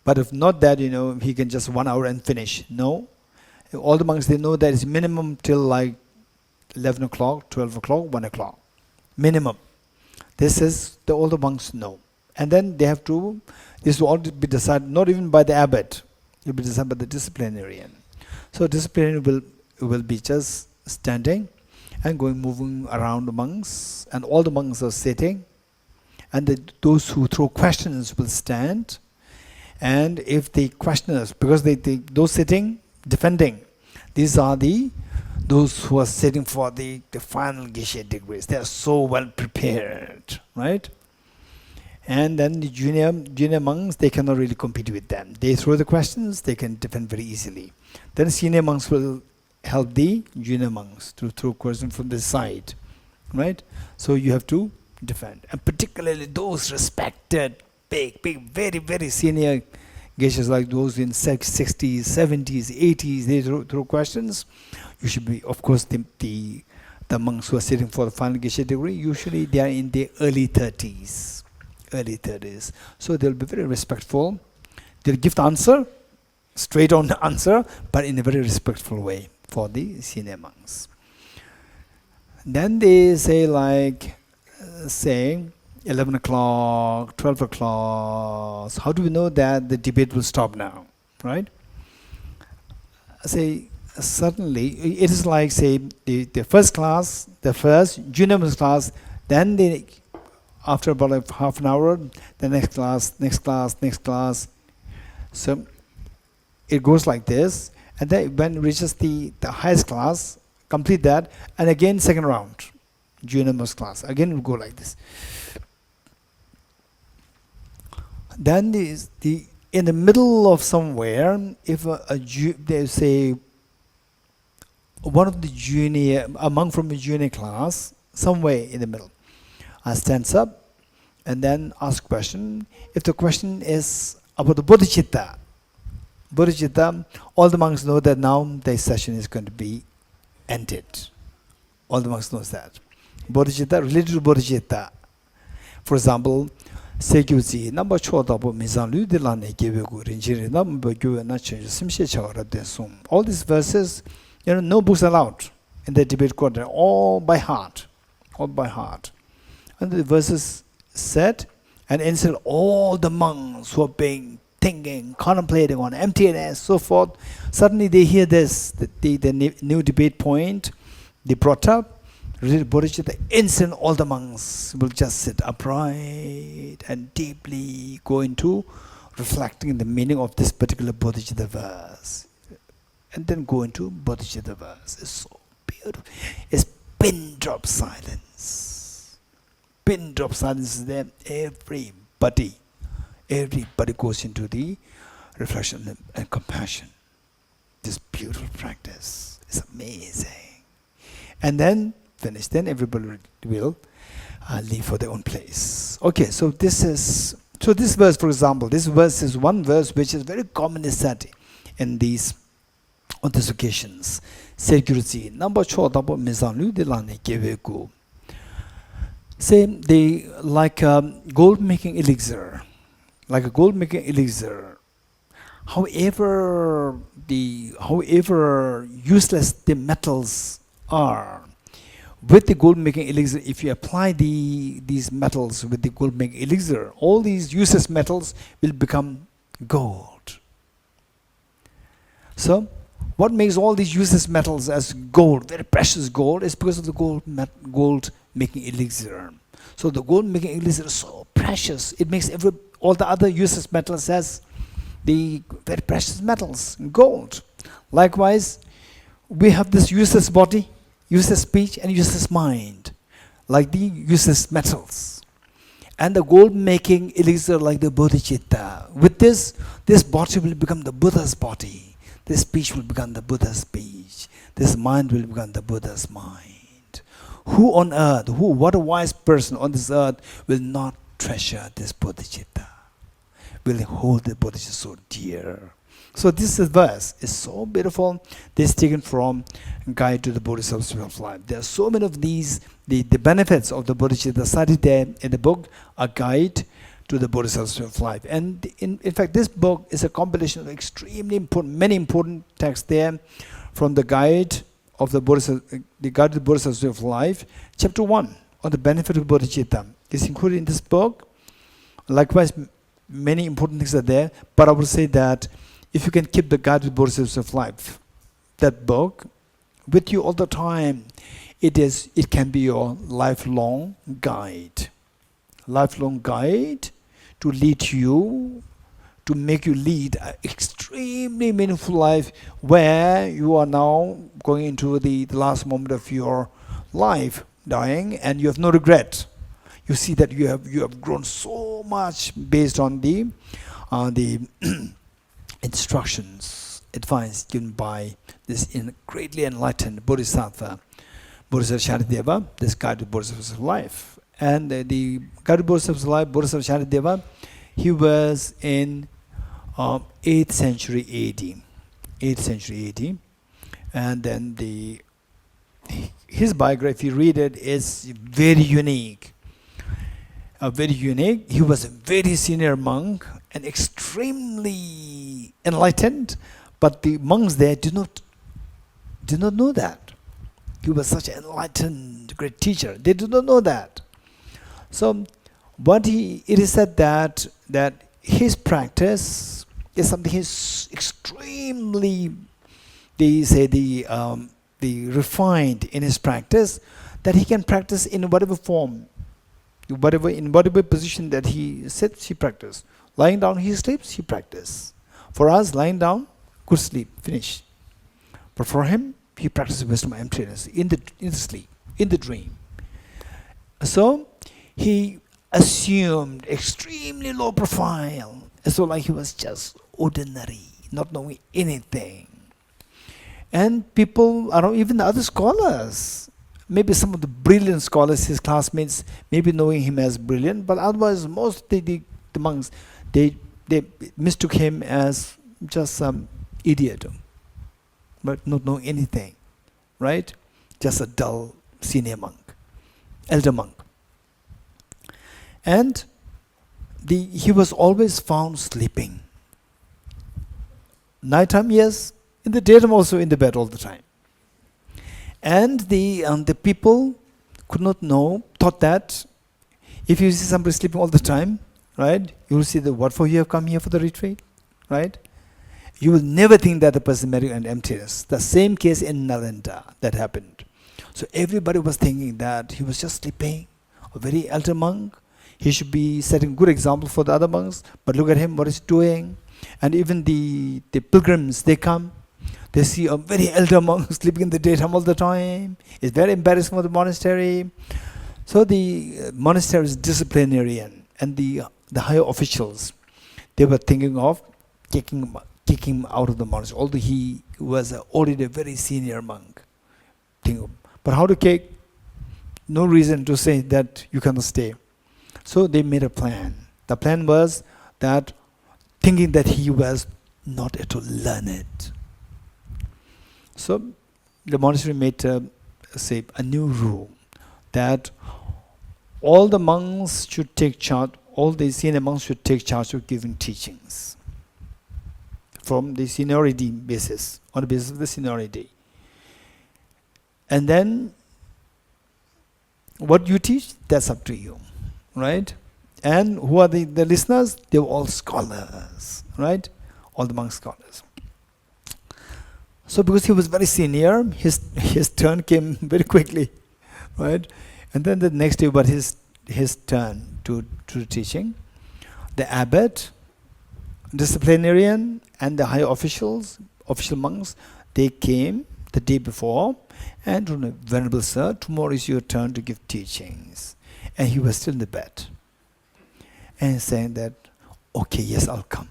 But if not that, he can just 1 hour and finish. No. All the monks, they know that it's minimum till like 11 o'clock, 12 o'clock, 1 o'clock. Minimum. This is all the monks know. And then they have to, this will all be decided not even by the abbot, it will be decided by the disciplinarian. So disciplinarian will be just standing and moving around the monks, and all the monks are sitting, and those who throw questions will stand. And if the questioners, because those sitting, defending, these are those who are sitting for the final Geshe degrees. They are so well prepared, right? And then the junior monks, they cannot really compete with them. They throw the questions, they can defend very easily. Then senior monks will help the junior monks to throw questions from the side, right? So you have to defend. And particularly those respected, big, very, very senior Geshes, like those in 60s, 70s, 80s, they throw questions. You should be, of course, the monks who are sitting for the final Geshe degree, usually they are in their early 30s. So they'll be very respectful. They'll give the answer, straight on the answer, but in a very respectful way for the senior monks. Then they say 11 o'clock, 12 o'clock. How do we know that the debate will stop now, right? Say, certainly, it is like, say, the first class, the first junior class, then after about like half an hour, the next class. So it goes like this, and then when it reaches the highest class, complete that, and again second round, junior class. Again it will go like this. Then in the middle of somewhere, if they say one of a monk from a junior class, somewhere in the middle, stands up and then asks question. If the question is about the Boddhicitta, all the monks know that now the session is going to be ended. All the monks knows that. Boddhicitta, related to Boddhicitta. For example, Sekyuzi, number chodabu mizan ludilane geweku rinjiri number gyu na change simshe chawara desum. All these verses, no books allowed in the debate court, all by heart. And the verses said, and instead all the monks who are thinking, contemplating on emptiness, so forth, suddenly they hear this, the new debate point they brought up, related to Boddhicitta. Instant all the monks will just sit upright and deeply go into reflecting the meaning of this particular Boddhicitta verse. And then go into Boddhicitta verse. It's so beautiful. It's pin drop silence. Pin drop silence is there. Everybody goes into the reflection and compassion. This beautiful practice is amazing. And then finish. Then everybody will leave for their own place. Okay, so this verse, for example, this verse is one verse which is very commonly said on these occasions. Security. Number cho dabo mizanlu de lane geveku. Say they like gold making elixir. Like a gold making elixir. However useless the metals are, with the gold making elixir, if you apply these metals with the gold making elixir, all these useless metals will become gold. So what makes all these useless metals as gold, very precious gold, is because of the gold making elixir. So the gold making elixir is so precious, it makes all the other useless metals as the very precious metals, gold. Likewise, we have this useless body, useless speech, and useless mind, like the useless metals. And the gold-making elixir like the Boddhicitta. With this body will become the Buddha's body. This speech will become the Buddha's speech. This mind will become the Buddha's mind. Who on earth, what a wise person on this earth will not treasure this Boddhicitta? Will hold the Bodhicitta so dear. So this verse is so beautiful. This is taken from Guide to the Bodhisattva of Life. There are so many of these, the benefits of the Bodhicitta cited there in the book, A Guide to the Bodhisattva of Life. And in fact, this book is a compilation of extremely important, many important texts there from the Guide of the Bodhisattva, the Guide to the Bodhisattva of Life. Chapter 1 on the benefit of Bodhicitta is included in this book. Likewise, many important things are there, but I would say that if you can keep the Guide to the Bodhisattva of Life, that book, with you all the time, it can be your lifelong guide. Lifelong guide to lead you, to make you lead an extremely meaningful life where you are now going into the last moment of your life, dying, and you have no regret. You see that you have grown so much based on the instructions, advice given by this greatly enlightened Bodhisattva, Bodhisattva Sharadeva, this Guide to Bodhisattva's life. And the Guide to Bodhisattva's life, Bodhisattva Sharadeva, he was in 8th century AD. 8th century AD. And then his biography, read it, is very unique. Very unique. He was a very senior monk and extremely enlightened, but the monks there did not know that. He was such an enlightened, great teacher. They did not know that. So, it is said that his practice is something he's extremely, refined in his practice, that he can practice in whatever form. In whatever position that he sits, he practice. Lying down, he sleeps, he practice. For us, lying down, good sleep, finish. But for him, he practices wisdom and emptiness in the sleep, in the dream. So he assumed extremely low profile, as though like he was just ordinary, not knowing anything. And people around, even the other scholars, maybe some of the brilliant scholars, his classmates, maybe knowing him as brilliant, but otherwise most of the monks, they mistook him as just some idiot, but not knowing anything, right? Just a dull senior monk, elder monk. And he was always found sleeping. Nighttime, yes, in the daytime also in the bed all the time. And the people could not know, thought that if you see somebody sleeping all the time, right, you will see what for you have come here for the retreat, right? You will never think that the person married an emptiness. The same case in Nalanda that happened. So everybody was thinking that he was just sleeping, a very elder monk. He should be setting good example for the other monks, but look at him, what he's doing. And even the pilgrims, they come, They see a very elder monk sleeping in the daytime all the time. It's very embarrassing for the monastery. So the monastery is disciplinarian, and the higher officials, they were thinking of kicking him out of the monastery, although he was already a very senior monk. But how to kick? No reason to say that you cannot stay. So they made a plan. The plan was that, thinking that he was not at all learned. So the monastery made a new rule that all the monks should take charge, all the senior monks should take charge of giving teachings from the seniority basis, on the basis of the seniority. And then what you teach, that's up to you, right? And who are the listeners? They were all scholars, right? All the monk scholars. So because he was very senior, his turn came very quickly, right? And then the next day was his turn to teaching. The abbot, disciplinarian, and the higher official monks, they came the day before and told him, Venerable Sir, tomorrow is your turn to give teachings. And he was still in the bed. And saying that, okay, yes, I'll come.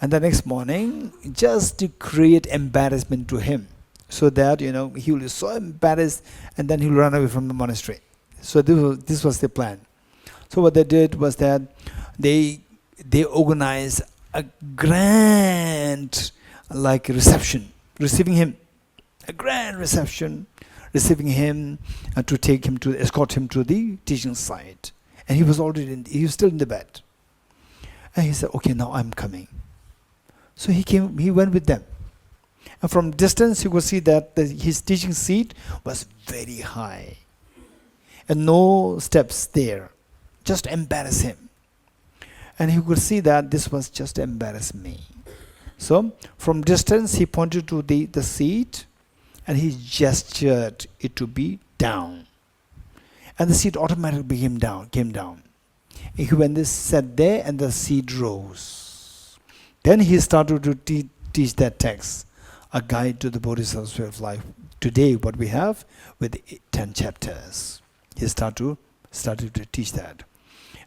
And the next morning, just to create embarrassment to him, so that, he will be so embarrassed, and then he will run away from the monastery. So this was the plan. So what they did was that they organized a grand reception, receiving him, a grand reception, receiving him, and to escort him to the teaching site. And he was still in the bed. And he said, okay, now I'm coming. So he went with them. And from distance, you could see that his teaching seat was very high. And no steps there. Just embarrass him. And he could see that this was just to embarrass me. So from distance, he pointed to the seat, and he gestured it to be down. And the seat automatically came down. He went and sat there, and the seat rose. Then he started to teach that text, a guide to the Bodhisattva's way of life. Today, what we have with 10 chapters. He started to teach that.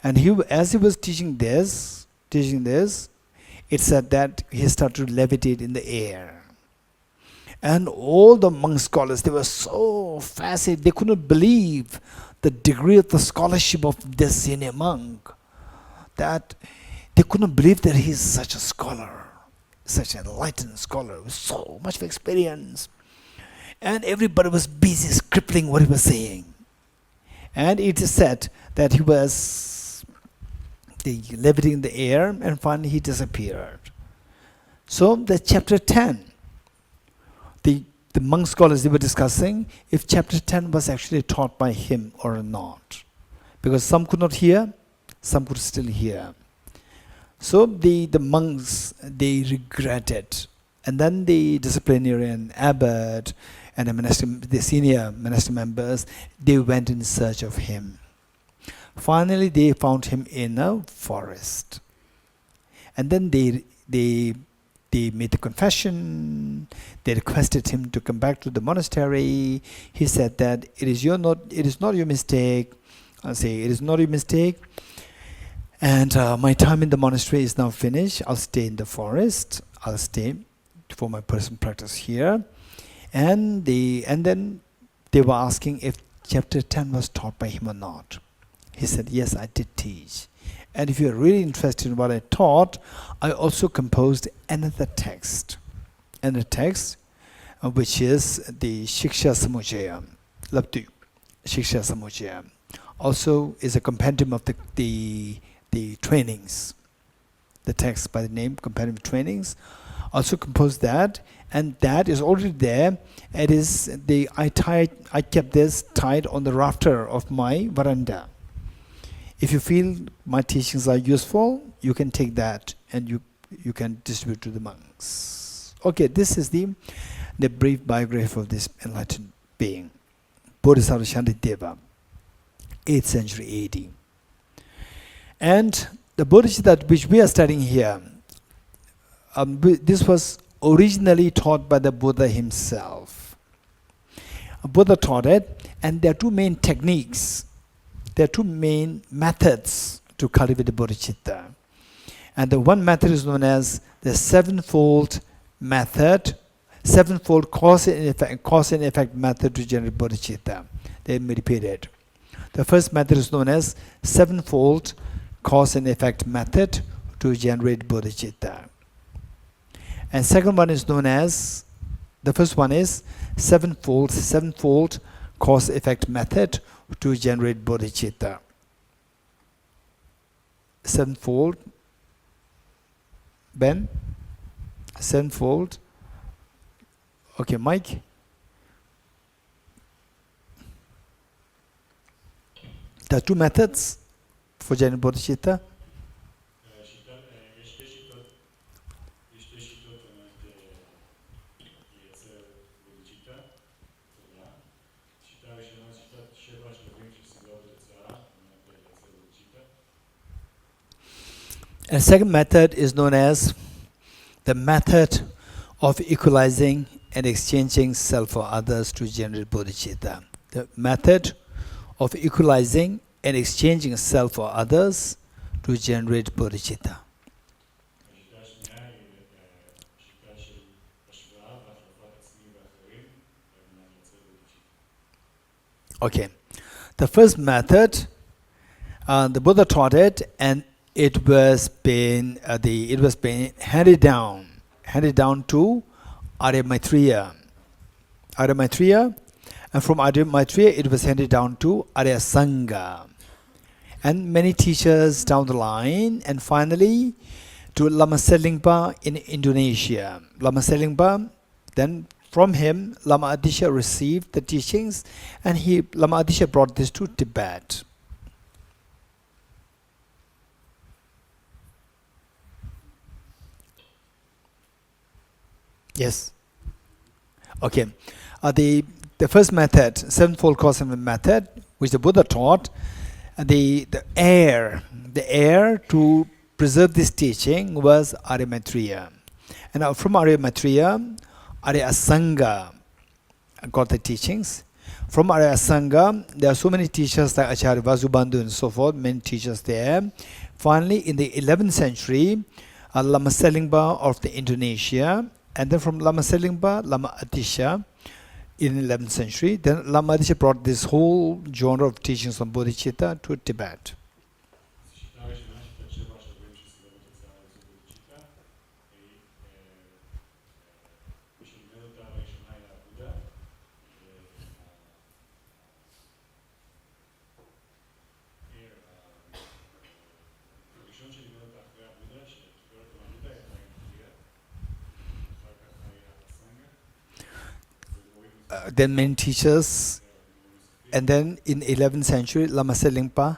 And as he was teaching this, it said that he started to levitate in the air. And all the monk scholars, they were so fascinated. They couldn't believe the degree of the scholarship of this senior monk. That they couldn't believe that he's such a scholar, such an enlightened scholar with so much experience. And everybody was busy scribbling what he was saying. And it is said that he was levitating in the air, and finally he disappeared. So the chapter 10, the monk scholars, they were discussing if chapter 10 was actually taught by him or not. Because some could not hear, some could still hear. So the monks, they regretted. And then the disciplinarian abbot and the senior monastic members, they went in search of him. Finally, they found him in a forest. And then they made the confession. They requested him to come back to the monastery. He said that it is not your mistake. I'll say, it is not your mistake. And my time in the monastery is now finished. I'll stay in the forest. I'll stay for my personal practice here. And then they were asking if chapter 10 was taught by him or not. He said, yes, I did teach. And if you're really interested in what I taught, I also composed another text. And a text which is the Shiksha Samuchaya. Laptu Shiksha Samuchaya. Also is a compendium of the trainings. The text by the name Compendium of Trainings. Also composed that, and that is already there. It is I kept this tied on the rafter of my veranda. If you feel my teachings are useful, you can take that and you can distribute to the monks. Okay, this is the brief biography of this enlightened being, Bodhisattva Shantideva, 8th century AD. And the Boddhicitta which we are studying here, this was originally taught by the Buddha himself. Buddha taught it, and there are two main techniques. There are two main methods to cultivate the bodhicitta. And the one method is known as the sevenfold method, sevenfold cause and effect method to generate bodhicitta. Let me repeat it. The first method is known as sevenfold cause and effect method to generate bodhicitta. And second one is known as, the first one is sevenfold cause effect method to generate bodhicitta. Sevenfold, Ben? Sevenfold. Okay, Mike? There are two methods for generating bodhicitta. And second method is known as the method of equalizing and exchanging self for others to generate bodhicitta. The method of equalizing and exchanging self for others to generate bodhicitta. Okay, the first method, the Buddha taught it, and it was being handed down to Arya Maitreya, and from Arya Maitreya it was handed down to Arya Sangha, and many teachers down the line, and finally to Lama Selingpa in Indonesia. Lama Selingpa, then from him Lama Adisha received the teachings, and Lama Adisha brought this to Tibet. Yes. Okay. The first method, sevenfold cause and method, which the Buddha taught, the heir to preserve this teaching was Arya Maitreya. And now from Arya Maitreya, Arya Sangha got the teachings. From Arya Sangha, there are so many teachers like Acharya Vasubandhu and so forth, many teachers there. Finally, in the 11th century, Lama Selingpa of the Indonesia, and then from Lama Selingpa, Lama Adisha in the 11th century. Then Lama Adisha brought this whole genre of teachings on bodhicitta to Tibet. Then many teachers, and then in 11th century Lama Selingpa,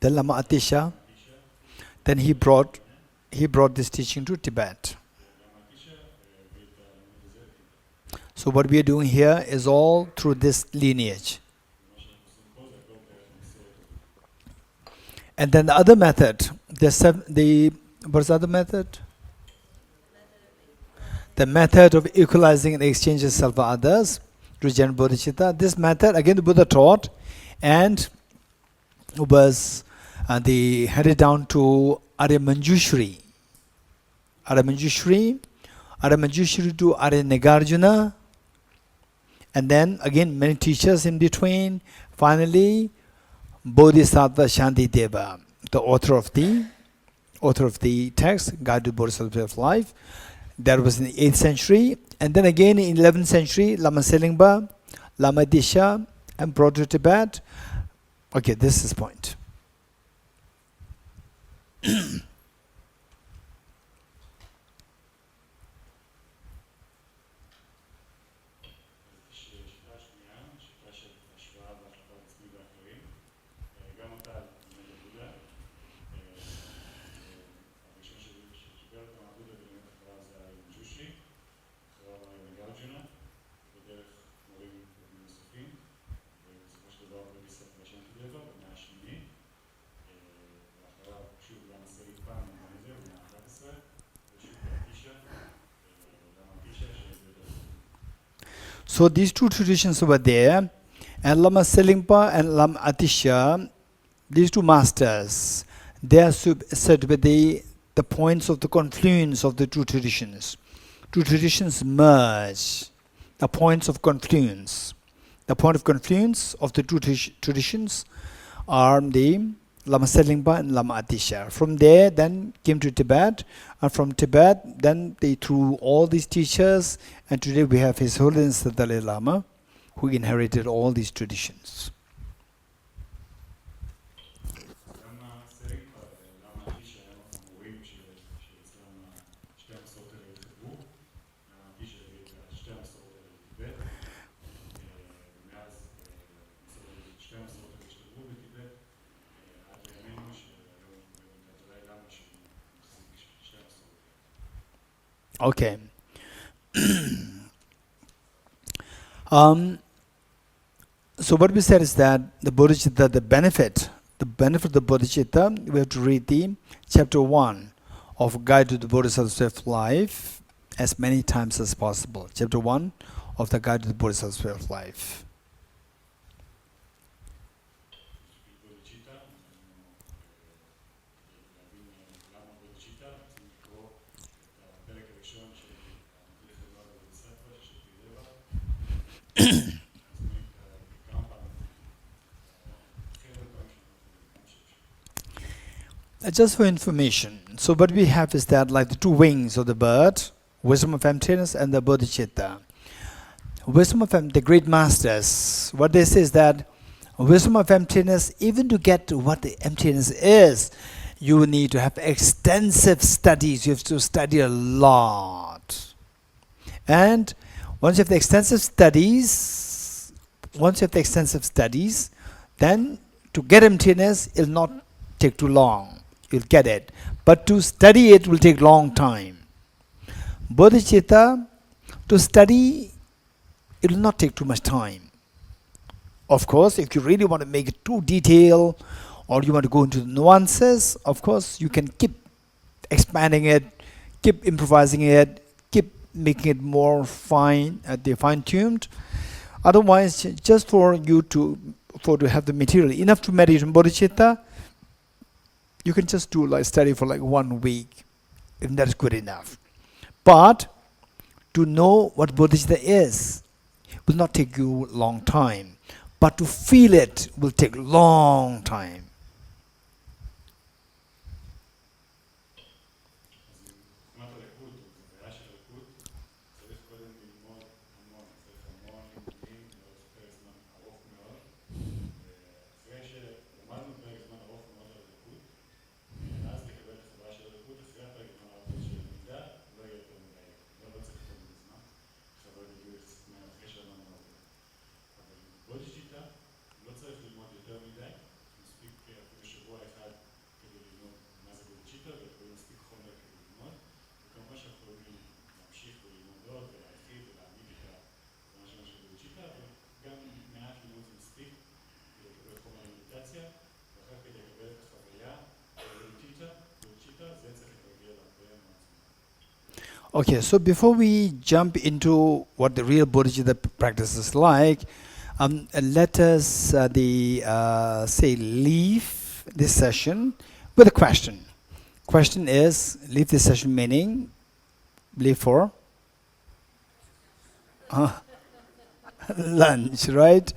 then Lama Atisha, then he brought this teaching to Tibet. So what we are doing here is all through this lineage. And then the other method, what's the other method? The method of equalizing and exchanging self for others to generate bodhicitta. This method, again, the Buddha taught, and was handed down to Arya Manjushri to Arya Nagarjuna, and then again many teachers in between. Finally, Bodhisattva Shantideva, the author of the text, Guide to Bodhisattva of Life. That was in the 8th century. And then again in 11th century, Lama Selingpa, Lama Disha, and brought to Tibet. Okay, this is the point. So these two traditions were there, and Lama Selingpa and Lama Atisha, these two masters, they are said to be the points of the confluence of the two traditions. Two traditions merge, the points of confluence. The point of confluence of the two traditions are the Lama Selingpa and Lama Atisha. From there, then came to Tibet, and from Tibet, then they threw all these teachers, and today we have His Holiness the Dalai Lama, who inherited all these traditions. Okay. So what we said is that the Boddhicitta, the benefit of the Boddhicitta, we have to read the chapter 1 of Guide to the Bodhisattva's Life as many times as possible. Chapter 1 of the Guide to the Bodhisattva's Life. Just for information, so what we have is that like the two wings of the bird, wisdom of emptiness and the Boddhicitta. Wisdom of the great masters, what they say is that wisdom of emptiness, even to get to what the emptiness is, you need to have extensive studies. You have to study a lot. And once you have the extensive studies, then to get emptiness, it will not take too long. You'll get it. But to study it will take long time. Boddhicitta, to study, it will not take too much time. Of course, if you really want to make it too detailed, or you want to go into the nuances, of course, you can keep expanding it, keep improvising it, keep making it more fine-tuned. Otherwise, just for you to have the material enough to meditate on Boddhicitta, you can just do like study for like 1 week, and that is good enough. But to know what Boddhicitta is will not take you a long time. But to feel it will take long time. Okay, so before we jump into what the real Bodhicitta practice is like, let us leave this session with a question. Question is, leave this session meaning, leave for lunch, right?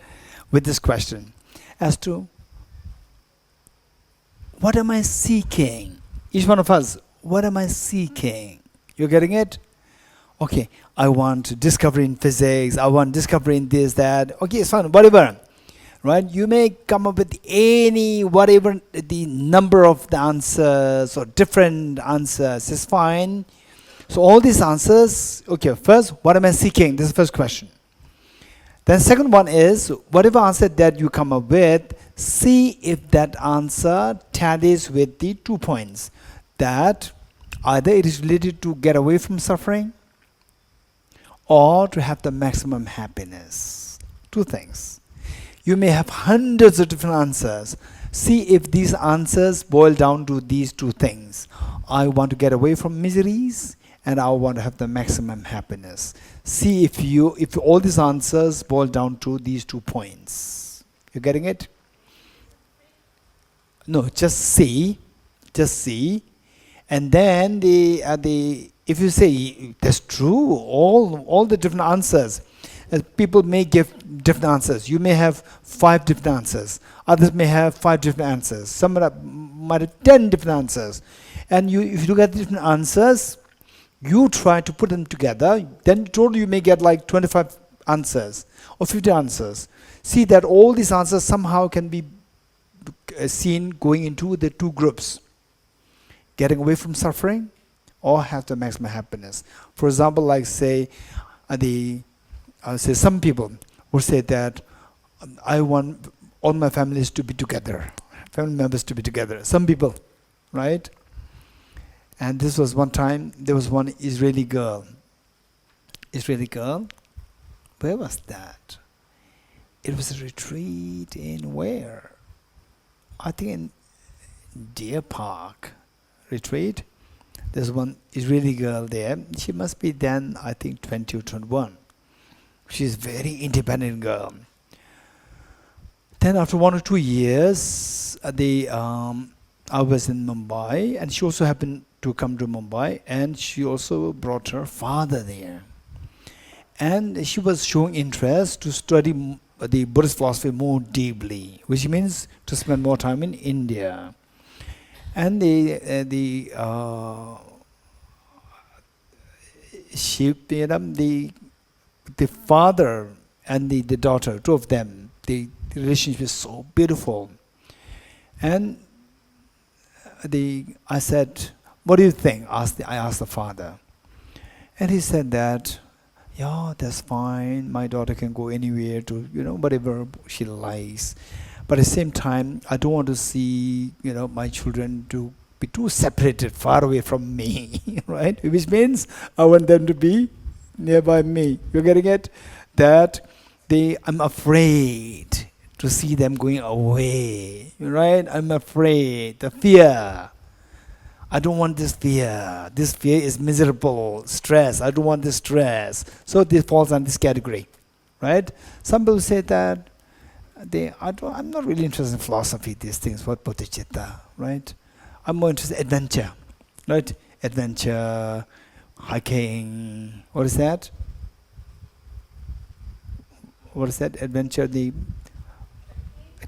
With this question as to, what am I seeking? Each one of us, what am I seeking? You're getting it? Okay, I want discovery in physics, I want discovery in this, that. Okay, it's fine, whatever. Right? You may come up with whatever the number of the answers or different answers is fine. So all these answers, okay, first, what am I seeking? This is the first question. Then second one is, whatever answer that you come up with, see if that answer tallies with the 2 points. That either it is related to get away from suffering or to have the maximum happiness. 2 things. You may have hundreds of different answers. See if these answers boil down to these 2 things. I want to get away from miseries and I want to have the maximum happiness. See if all these answers boil down to these 2 points. You getting it? No, just see, and then if you say that's true, all the different answers, people may give different answers. You may have 5 different answers. Others may have 5 different answers. Some might have 10 different answers. And if you look at the different answers, you try to put them together. Then totally you may get like 25 answers or 50 answers. See that all these answers somehow can be seen going into the 2 groups: getting away from suffering or have the maximum happiness. For example, like say some people would say that I want all my families to be together, family members to be together. Some people, right? And this was one time, there was one Israeli girl. Where was that? It was a retreat in where? I think in Deer Park retreat. There's one Israeli girl there. She must be then, I think, 20 or 21. She's a very independent girl. Then after 1 or 2 years, I was in Mumbai, and she also happened to come to Mumbai, and she also brought her father there. And she was showing interest to study the Buddhist philosophy more deeply, which means to spend more time in India. And the father and the daughter, 2 of them, the relationship is so beautiful. And I said, what do you think? I asked the father. And he said that, yeah, that's fine. My daughter can go anywhere to, whatever she likes. But at the same time, I don't want to see, my children to be too separated, far away from me, right? Which means I want them to be nearby me. You're getting it? That I'm afraid to see them going away, right? I'm afraid, the fear. I don't want this fear. This fear is miserable, stress. I don't want this stress. So this falls on this category, right? Some people say that I'm not really interested in philosophy, these things, what Boddhicitta, right? I'm more interested in adventure, right? Adventure, hiking, what is that? What is that? Adventure, the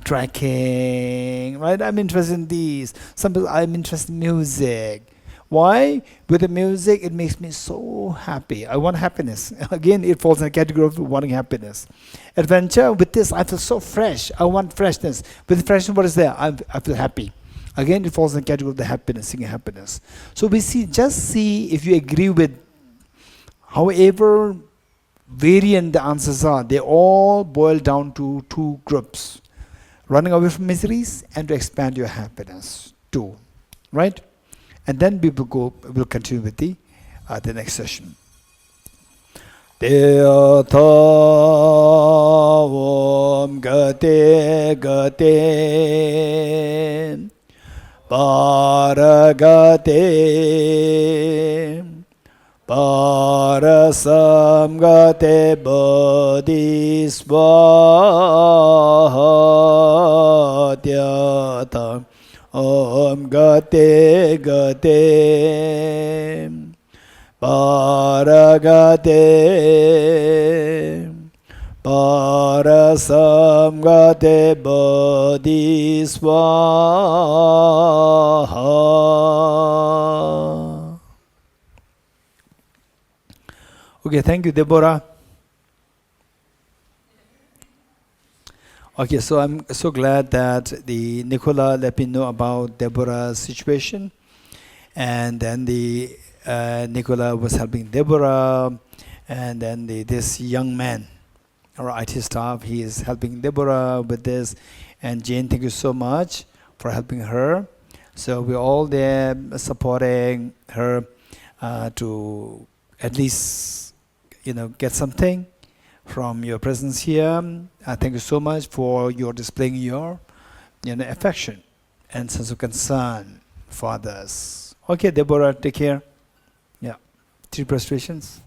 trekking, right? I'm interested in these. Some people, I'm interested in music. Why? With the music, it makes me so happy. I want happiness. Again, it falls in the category of wanting happiness. Adventure, with this, I feel so fresh. I want freshness. With freshness, what is there? I feel happy. Again, it falls in the category of the happiness, seeking happiness. So just see if you agree with however variant the answers are. They all boil down to 2 groups: running away from miseries and to expand your happiness too, right? And then we'll continue with the next session. Deyata Om Gate Gate Paragate Parasam Gate Bodhisvatyata Om Gate Gate Paragate Parasam Gate Bodhisvaha. Okay, thank you, Deborah. Okay, so I'm so glad that the Nicola let me know about Deborah's situation, and then the Nicola was helping Deborah, and then this young man, our IT staff, he is helping Deborah with this, and Jane, thank you so much for helping her. So we're all there supporting her to at least get something from your presence here. Thank you so much for your displaying your affection and sense of concern for others. Okay, Deborah, take care. Yeah. Three prostrations.